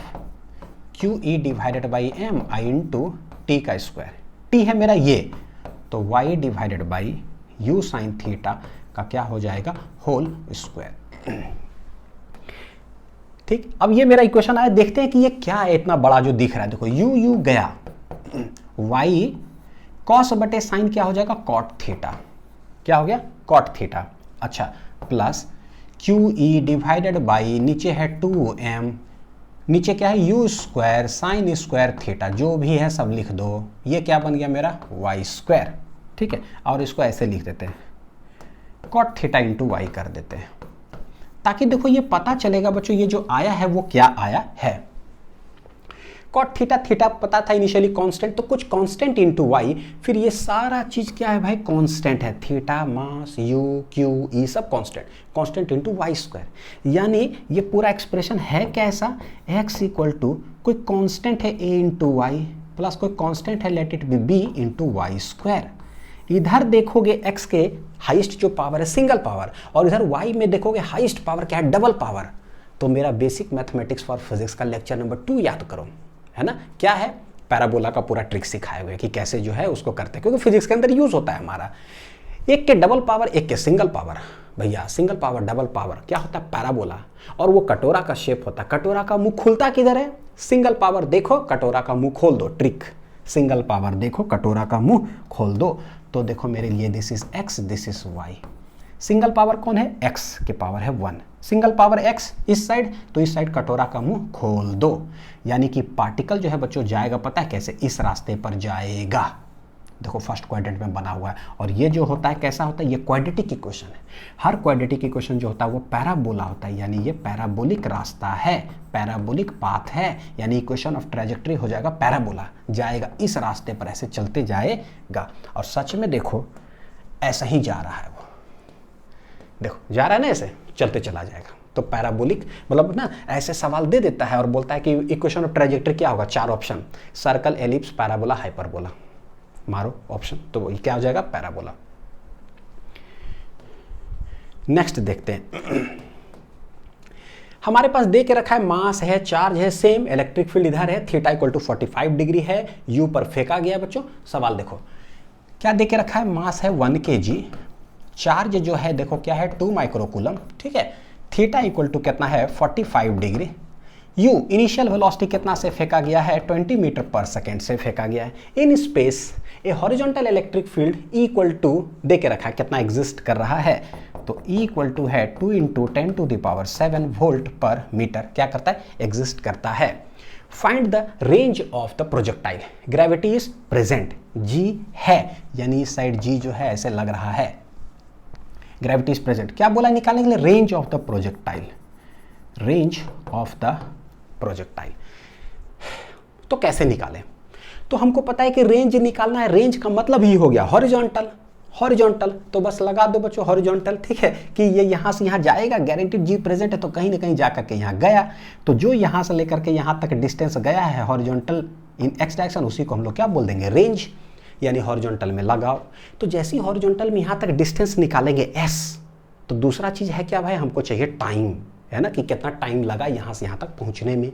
Q E divided by M I into T का स्क्वायर, टी है मेरा ये, तो y divided by u sine theta का क्या हो जाएगा, होल स्क्वायर, ठीक। अब ये मेरा इक्वेशन आया, देखते हैं कि ये क्या है इतना बड़ा जो दिख रहा है। देखो यू गया, y कॉस बटे साइन क्या हो जाएगा, कॉट थीटा, क्या हो गया, कॉट थीटा, अच्छा, plus Q E divided by नीचे है 2m, नीचे क्या है you square sine square theta, जो भी है सब लिख दो, ये क्या बन गया मेरा y स्क्वायर, ठीक है। और इसको ऐसे लिख देते हैं, कॉट थीटा इंटू वाई कर देते हैं, ताकि देखो ये पता चलेगा बच्चों ये जो आया है वो क्या आया है। कॉट थीटा, थीटा पता था इनिशियली कांस्टेंट, तो कुछ कांस्टेंट इनटू वाई, फिर ये सारा चीज क्या है भाई, कांस्टेंट है, theta mass you Q E सब कांस्टेंट इनटू वाई स्क्वायर। यानी ये पूरा एक्सप्रेशन है कैसा, x इक्वल टू कोई कांस्टेंट है a इंटू वाई प्लस कोई कांस्टेंट है let it be b into Y square. इधर देखोगे x के हाईएस्ट जो पावर है सिंगल पावर, और इधर y में देखोगे हाईएस्ट पावर क्या है, डबल पावर। तो मेरा बेसिक मैथमेटिक्स फॉर फिजिक्स का लेक्चर नंबर 2 याद करो, है ना, क्या है, पैराबोला का पूरा ट्रिक सिखाए हुए कि कैसे जो है उसको करते हैं, क्योंकि फिजिक्स के अंदर यूज होता है हमारा। एक के डबल पावर, एक के सिंगल पावर, भैया सिंगल पावर डबल पावर क्या होता है, पैराबोला, और वो कटोरा का शेप होता है। कटोरा का मुंह खुलता किधर है, सिंगल पावर देखो कटोरा का मुंह खोल दो, ट्रिक, सिंगल पावर देखो कटोरा का मुंह खोल दो, तो देखो मेरे लिए this is x, this is y। Single power कौन है, x के पावर है 1, सिंगल पावर x इस साइड, तो इस साइड कटोरा का मुंह खोल दो, यानी कि पार्टिकल जो है बच्चों जाएगा, पता है कैसे, इस रास्ते पर जाएगा। देखो फर्स्ट क्वाड्रेंट में बना हुआ है, और ये जो होता है कैसा होता है, ये क्वाड्रेटिक इक्वेशन है। हर क्वाड्रेटिक इक्वेशन जो होता है वो पैराबोला होता है, यानी ये पैराबोलिक रास्ता है, पैराबोलिक पाथ है, यानी इक्वेशन ऑफ ट्रैजेक्टरी हो जाएगा पैराबोला, जाएगा इस रास्ते पर, ऐसे चलते जाएगा। और सच में देखो ऐसा ही जा रहा है वो, देखो जा रहा है ना, ऐसे चलते चला जाएगा। तो पैराबोलिक मतलब ना ऐसे सवाल दे देता है और बोलता है कि इक्वेशन ऑफ ट्रेजेक्टरी क्या होगा, 4 option, circle, ellipse, parabola, hyperbola, मारो ऑप्शन, तो ये क्या हो जाएगा, पैराबोला। नेक्स्ट देखते हैं, हमारे पास दे के रखा है मास है, चार्ज है सेम, इलेक्ट्रिक फील्ड इधर है, थीटा इक्वल टू 45 डिग्री है, यू पर फेंका गया। बच्चों सवाल देखो क्या दे के रखा है, मास है 1 kg, चार्ज जो है देखो क्या है 2 माइक्रोकूलम, ठीक है, थीटा इक्वल टू कितना है 45 डिग्री, यू इनिशियल वेलोसिटी कितना से फेंका गया है 20 मीटर पर सेकेंड से फेंका गया है, in space a horizontal electric field equal to दे के रखा है कितना एग्जिस्ट कर रहा है, तो E इक्वल टू है 2 × 10⁷ वोल्ट पर मीटर क्या करता है, एग्जिस्ट करता है। Find the range of the projectile, gravity is present, G है यानी इस साइड G जो है ऐसे लग रहा है, ग्रेविटी इज प्रेजेंट, क्या बोला निकालने के लिए, range of the projectile, range of the projectile. तो कैसे निकालें, तो हमको पता है कि रेंज निकालना है, रेंज का मतलब ही हो गया हॉरिजॉन्टल, हॉरिजॉन्टल तो बस लगा दो बच्चों हॉरिजॉन्टल, ठीक है, कि ये यहाँ से यहाँ जाएगा, गारंटीड जी प्रेजेंट है तो कहीं ना कहीं जा करके यहाँ गया, तो जो यहाँ से लेकर के यहाँ तक डिस्टेंस गया है हॉरिजॉन्टल इन एक्स डायरेक्शन, उसी को हम लोग क्या बोल देंगे, रेंज, यानी हॉरिजॉन्टल में लगाओ। तो जैसे ही हॉरिजॉन्टल में यहाँ तक डिस्टेंस निकालेंगे एस, तो दूसरा चीज़ है क्या भाई, हमको चाहिए टाइम, है ना, कि कितना टाइम लगा यहाँ से यहाँ तक पहुँचने में।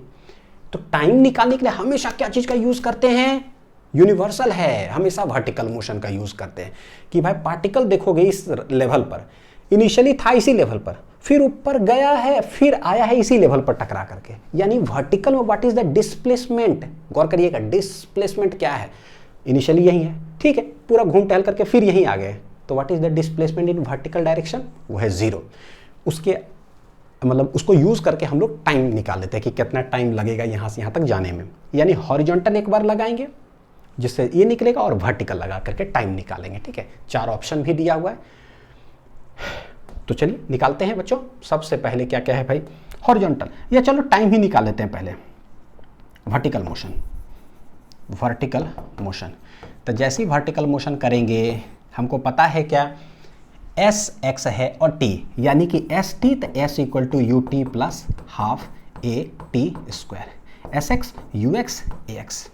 तो टाइम निकालने के लिए हमेशा क्या चीज़ का यूज़ करते हैं, यूनिवर्सल है, हमेशा वर्टिकल मोशन का यूज़ करते हैं, कि भाई पार्टिकल देखोगे इस लेवल पर, इनिशियली था इसी लेवल पर, फिर ऊपर गया है, फिर आया है इसी लेवल पर टकरा करके, यानी वर्टिकल में व्हाट इज द डिस्प्लेसमेंट, गौर करिएगा डिस्प्लेसमेंट क्या है, इनिशियली यही है, ठीक है, पूरा घूम टहल करके फिर यहीं आ गए, तो what is the displacement in vertical direction, वो है 0। उसके मतलब उसको यूज़ करके हम लोग टाइम निकाल लेते हैं कि कितना टाइम लगेगा यहाँ से यहाँ तक जाने में, यानी हॉरिजॉन्टल एक बार लगाएंगे जिससे ये निकलेगा और वर्टिकल लगा करके टाइम निकालेंगे, ठीक है, 4 ऑप्शन भी दिया हुआ है। तो चलिए निकालते हैं बच्चों, सबसे पहले क्या क्या है भाई, हॉरिजॉन्टल, या चलो टाइम ही निकाल लेते हैं पहले, वर्टिकल मोशन, वर्टिकल मोशन। तो जैसे ही वर्टिकल मोशन करेंगे हमको पता है क्या, एस एक्स है और टी, यानी कि एस टी, तो S equal to U T plus half A T square, S X U X A X,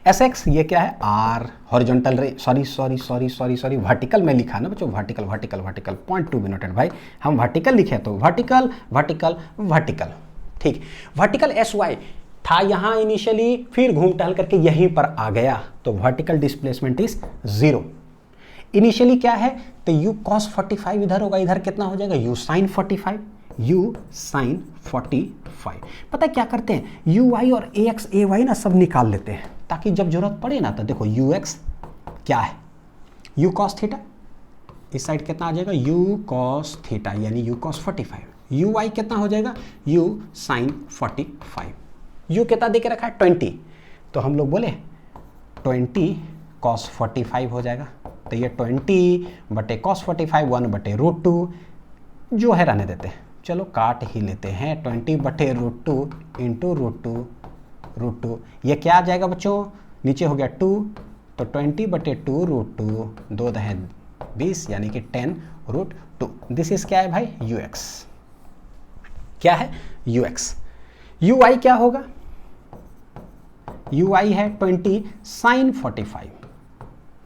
S X ये क्या है R, horizontal ray, sorry vertical में लिखा ना बच्चों, vertical vertical vertical, point to be noted भाई, हम वर्टिकल लिखे तो वर्टिकल वर्टिकल वर्टिकल, ठीक, वर्टिकल एस वाई था यहाँ इनिशियली, फिर घूम टहल करके यहीं पर आ गया, तो वर्टिकल डिस्प्लेसमेंट इज 0। इनिशियली क्या है, तो u cos 45 इधर होगा, इधर कितना हो जाएगा u sin 45, u sin 45। पता है क्या करते हैं, ui और ax ay ना सब निकाल लेते हैं, ताकि जब जरूरत पड़े ना, तो देखो ux क्या है u cos थीटा, इस साइड कितना आ जाएगा u cos थीटा, यानी u cos 45, ui कितना हो जाएगा u sin 45, u कितना दे के रखा है 20, तो हम लोग बोले 20 cos 45 हो जाएगा, तो ये 20 बटे cos 45 1 बटे √2 जो है रहने देते हैं, चलो काट ही लेते हैं, 20 बटे √2 इंटू √2, ये क्या आ जाएगा बच्चों, नीचे हो गया 2, तो 20 बटे 2 √2, 2 दहे 20 यानी कि 10√2, दिस इज क्या है भाई ux, क्या है ux, ui क्या होगा, ui है 20 sin 45,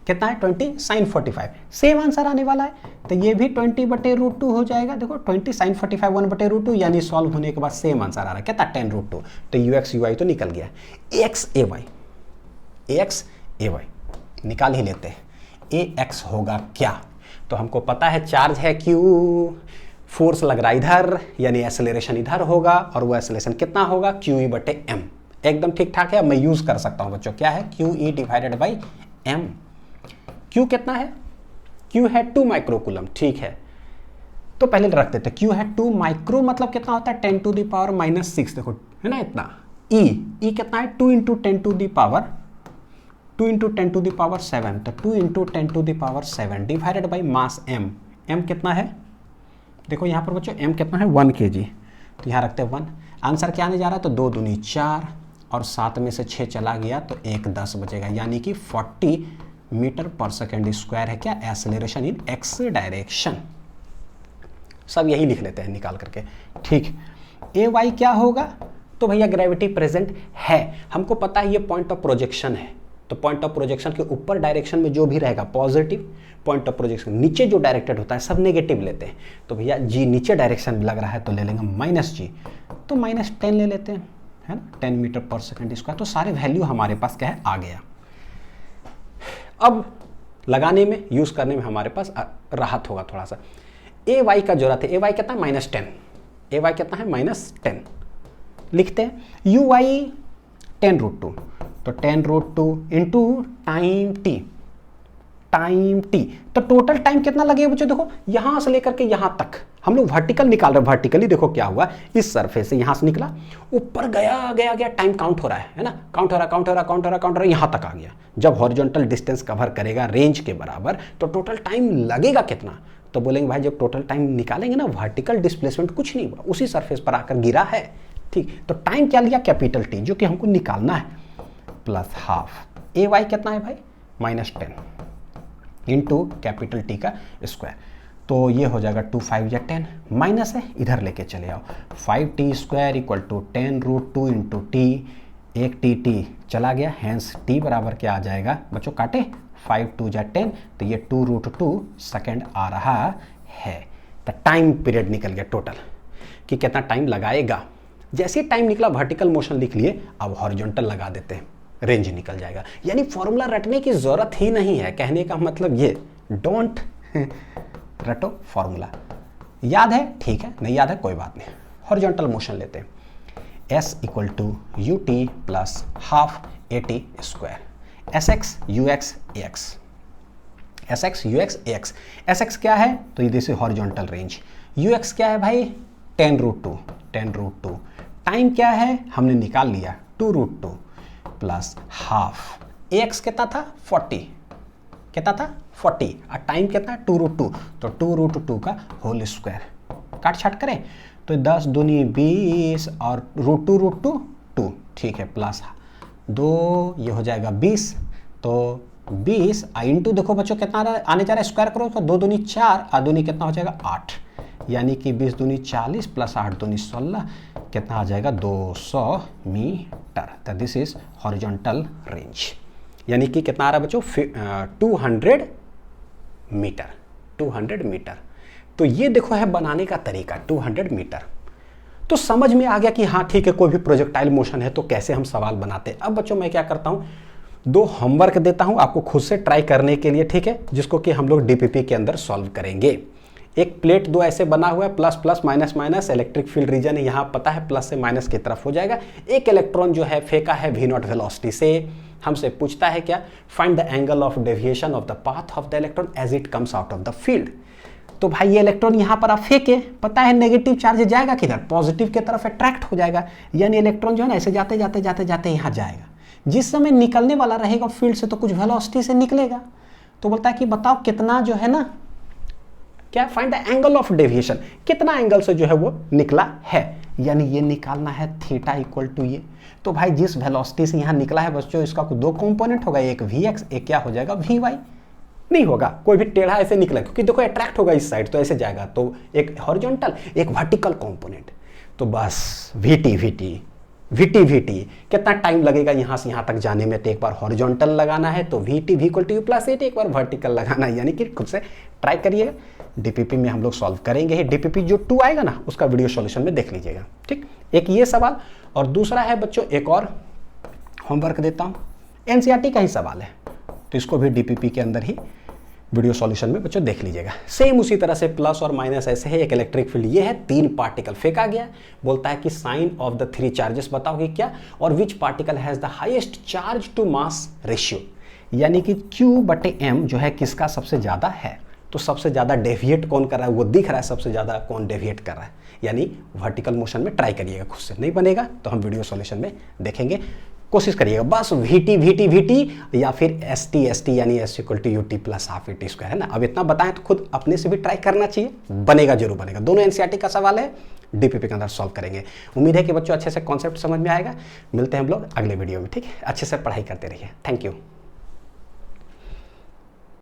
कितना है 20 sin 45, सेम आंसर आने वाला है, तो ये भी 20 बटे √2 हो जाएगा, देखो 20 sin 45 1 बटे √2, यानी सॉल्व होने के बाद सेम आंसर आ रहा है, कितना 10√2, तो ux ui तो निकल गया, ax ay निकाल ही लेते हैं, ax होगा क्या, तो हमको पता है चार्ज है q, फोर्स लग रहा है इधर, यानी एक्सेलरेशन इधर होगा, और वो एक्सेलरेशन कितना होगा QE बटे m, एकदम ठीक ठाक है, मैं यूज कर सकता हूं बच्चों, क्या है QE divided by m, Q कितना है, Q है 2 माइक्रोकूलम, ठीक है, तो पहले रख देते, Q है 2 माइक्रो मतलब कितना होता है 10⁻⁻⁶, देखो है ना इतना, E कितना है 2 × 10⁻7, तो 2 × 10⁻7 डिवाइडेड बाई मास m कितना है, देखो यहाँ पर बच्चों m कितना है 1 kg, तो यहाँ रखते हैं 1, आंसर क्या आने जा रहा है, तो 2 दूनी 4 और 7 में से 6 चला गया तो 1 10 बचेगा, यानी कि 40 मीटर पर सेकेंड स्क्वायर है क्या, एक्सेलरेशन इन एक्स डायरेक्शन, सब यही लिख लेते हैं निकाल करके, ठीक। ए वाई क्या होगा, तो भैया ग्रेविटी प्रेजेंट है, हमको पता है ये पॉइंट ऑफ प्रोजेक्शन है, तो पॉइंट ऑफ प्रोजेक्शन के ऊपर डायरेक्शन में जो भी रहेगा पॉजिटिव, पॉइंट ऑफ प्रोजेक्शन नीचे जो डायरेक्टेड होता है सब नेगेटिव लेते हैं, तो भैया जी नीचे डायरेक्शन में लग रहा है तो ले लेंगे माइनस जी, तो -10 ले लेते हैं, है ना, 10 मीटर पर सेकेंड स्क्वायर। तो सारे वैल्यू हमारे पास क्या है, आ गया। अब लगाने में, यूज करने में हमारे पास राहत होगा थोड़ा सा। ए वाई का जरूरत है, ए वाई कितना है, -10, ए वाई कितना है, -10 लिखते हैं। यू वाई 10√2, तो 10√2 into time T, time T, तो टोटल टाइम कितना लगेगा बच्चों, देखो यहां से लेकर के यहां तक हम लोग वर्टिकल निकाल रहे हैं, वर्टिकली देखो क्या हुआ, इस सरफेस से यहां से निकला, ऊपर गया गया गया, टाइम काउंट हो रहा है ना, काउंट हो रहा यहां तक आ गया। जब हॉरिजॉन्टल डिस्टेंस कवर करेगा रेंज के बराबर, तो टोटल टाइम लगेगा कितना, तो बोलेंगे भाई जब टोटल टाइम निकालेंगे ना, वर्टिकल डिस्प्लेसमेंट कुछ नहीं हुआ, उसी सरफेस पर आकर गिरा है, ठीक। तो टाइम क्या लिया, कैपिटल टी, जो कि हमको निकालना है, प्लस हाफ। ए वाई कितना है भाई, -10 इंटू कैपिटल टी का स्क्वायर, तो ये हो जाएगा 2 5 या 10, माइनस है इधर लेके चले आओ, 5t² = 10√2 इंटू टी, एक टी चला गया, हैंस टी बराबर क्या आ जाएगा बच्चों, काटे 5 2 या 10, तो ये 2√2 सेकेंड आ रहा है। तो टाइम पीरियड निकल गया टोटल कि कितना टाइम लगाएगा। जैसे टाइम निकला वर्टिकल मोशन लिख लिए, अब हॉरिजॉन्टल लगा देते हैं, रेंज निकल जाएगा। यानी फॉर्मूला रटने की जरूरत ही नहीं है, कहने का मतलब ये, डोंट रटो फॉर्मूला, याद है ठीक है, नहीं याद है कोई बात नहीं। हॉरिजॉन्टल मोशन लेते हैं, S = ut plus half at², sx ux ax, sx ux ax, sx क्या है, तो ये जैसे हॉरिजॉन्टल रेंज, ux क्या है भाई, 10√2, टाइम क्या है हमने निकाल लिया 2√2 प्लस हाफ, ax कितना था 40, कितना था 40, और टाइम कितना 2√2, तो 2√2 का होल स्क्वायर, काट छाट करें तो 10 दूनी 20 और √2 2, ठीक है, प्लस 2, ये हो जाएगा 20, तो 20 इंटू देखो बच्चों कितना आने जा रहा है, स्क्वायर करो तो 2 दूनी 4 और दूनी कितना हो जाएगा 8, यानी कि 20 दूनी 40 प्लस 8 दूनी 16, कितना आ जाएगा 200 मीटर। तो दिस इज हॉरिजॉन्टल रेंज, यानी कि कितना आ रहा है बच्चों 200 मीटर, 200 मीटर। तो ये देखो है बनाने का तरीका 200 मीटर। तो समझ में आ गया कि हाँ ठीक है, कोई भी प्रोजेक्टाइल मोशन है तो कैसे हम सवाल बनाते हैं। अब बच्चों मैं क्या करता हूँ, 2 होमवर्क देता हूँ आपको खुद से ट्राई करने के लिए, ठीक है, जिसको कि हम लोग डीपीपी के अंदर सॉल्व करेंगे। एक प्लेट 2 ऐसे बना हुआ है, plus plus minus minus, electric field region है, यहाँ पता है प्लस से माइनस की तरफ हो जाएगा। एक इलेक्ट्रॉन जो है फेंका है v0 वेलोसिटी से, हमसे पूछता है क्या, find the angle of deviation of the path of the electron as it comes out of the field. तो भाई ये इलेक्ट्रॉन यहाँ पर आप फेंके, पता है नेगेटिव चार्ज जाएगा किधर, पॉजिटिव की तरफ अट्रैक्ट हो जाएगा, यानी इलेक्ट्रॉन जो है ना ऐसे जाते जाते जाते जाते यहाँ जाएगा। जिस समय निकलने वाला रहेगा फील्ड से तो कुछ वेलोसिटी से निकलेगा। तो बोलता है कि बताओ कितना जो है ना, क्या, find the angle of deviation, कितना एंगल से जो है वो निकला है, यानी ये निकालना है थीटा इक्वल टू ये। तो भाई जिस वेलोसिटी से यहाँ निकला है बच्चों, इसका कोई 2 कंपोनेंट होगा, एक Vx, एक क्या हो जाएगा Vy, नहीं होगा कोई भी टेढ़ा ऐसे निकला, क्योंकि देखो अट्रैक्ट होगा इस साइड तो ऐसे जाएगा, तो एक हॉरिजॉन्टल एक वर्टिकल कंपोनेंट। तो बस VT कितना टाइम लगेगा यहाँ से यहाँ तक जाने में, तो एक बार हॉरिजॉन्टल लगाना है तो VT V = U+8, एक बार वर्टिकल लगाना है, यानी कि खुद से ट्राई करिएगा। डीपीपी में हम लोग सॉल्व करेंगे ही, डीपीपी जो 2 आएगा ना उसका वीडियो सॉल्यूशन में देख लीजिएगा, ठीक। एक ये सवाल, और दूसरा है बच्चों एक और होमवर्क देता हूँ, एनसीईआरटी का ही सवाल है, तो इसको भी डीपीपी के अंदर ही वीडियो सॉल्यूशन में बच्चों देख लीजिएगा। सेम उसी तरह से प्लस और माइनस ऐसे है, एक इलेक्ट्रिक फील्ड ये है, 3 पार्टिकल फेंका गया, बोलता है कि साइन ऑफ द 3 चार्जेस बताओ कि क्या, और which particle has the highest charge to mass ratio, यानी कि Q/m जो है किसका सबसे ज्यादा है। तो सबसे ज्यादा डेविएट कौन कर रहा है वो दिख रहा है, सबसे ज्यादा कौन डेविएट कर रहा है, यानी वर्टिकल मोशन में ट्राई करिएगा, खुद से नहीं बनेगा तो हम वीडियो सॉल्यूशन में देखेंगे, कोशिश करिएगा। बस VT या फिर ST यानी S = UT + हाफ AT², है ना। अब इतना बताएं तो खुद अपने से भी ट्राई करना चाहिए, बनेगा जरूर बनेगा। दोनों एनसीईआरटी का सवाल है, डीपीपी के अंदर सॉल्व करेंगे। उम्मीद है कि बच्चों अच्छे से कॉन्सेप्ट समझ में आएगा। मिलते हैं हम लोग अगले वीडियो में, ठीक है। अच्छे से पढ़ाई करते रहिए, थैंक यू।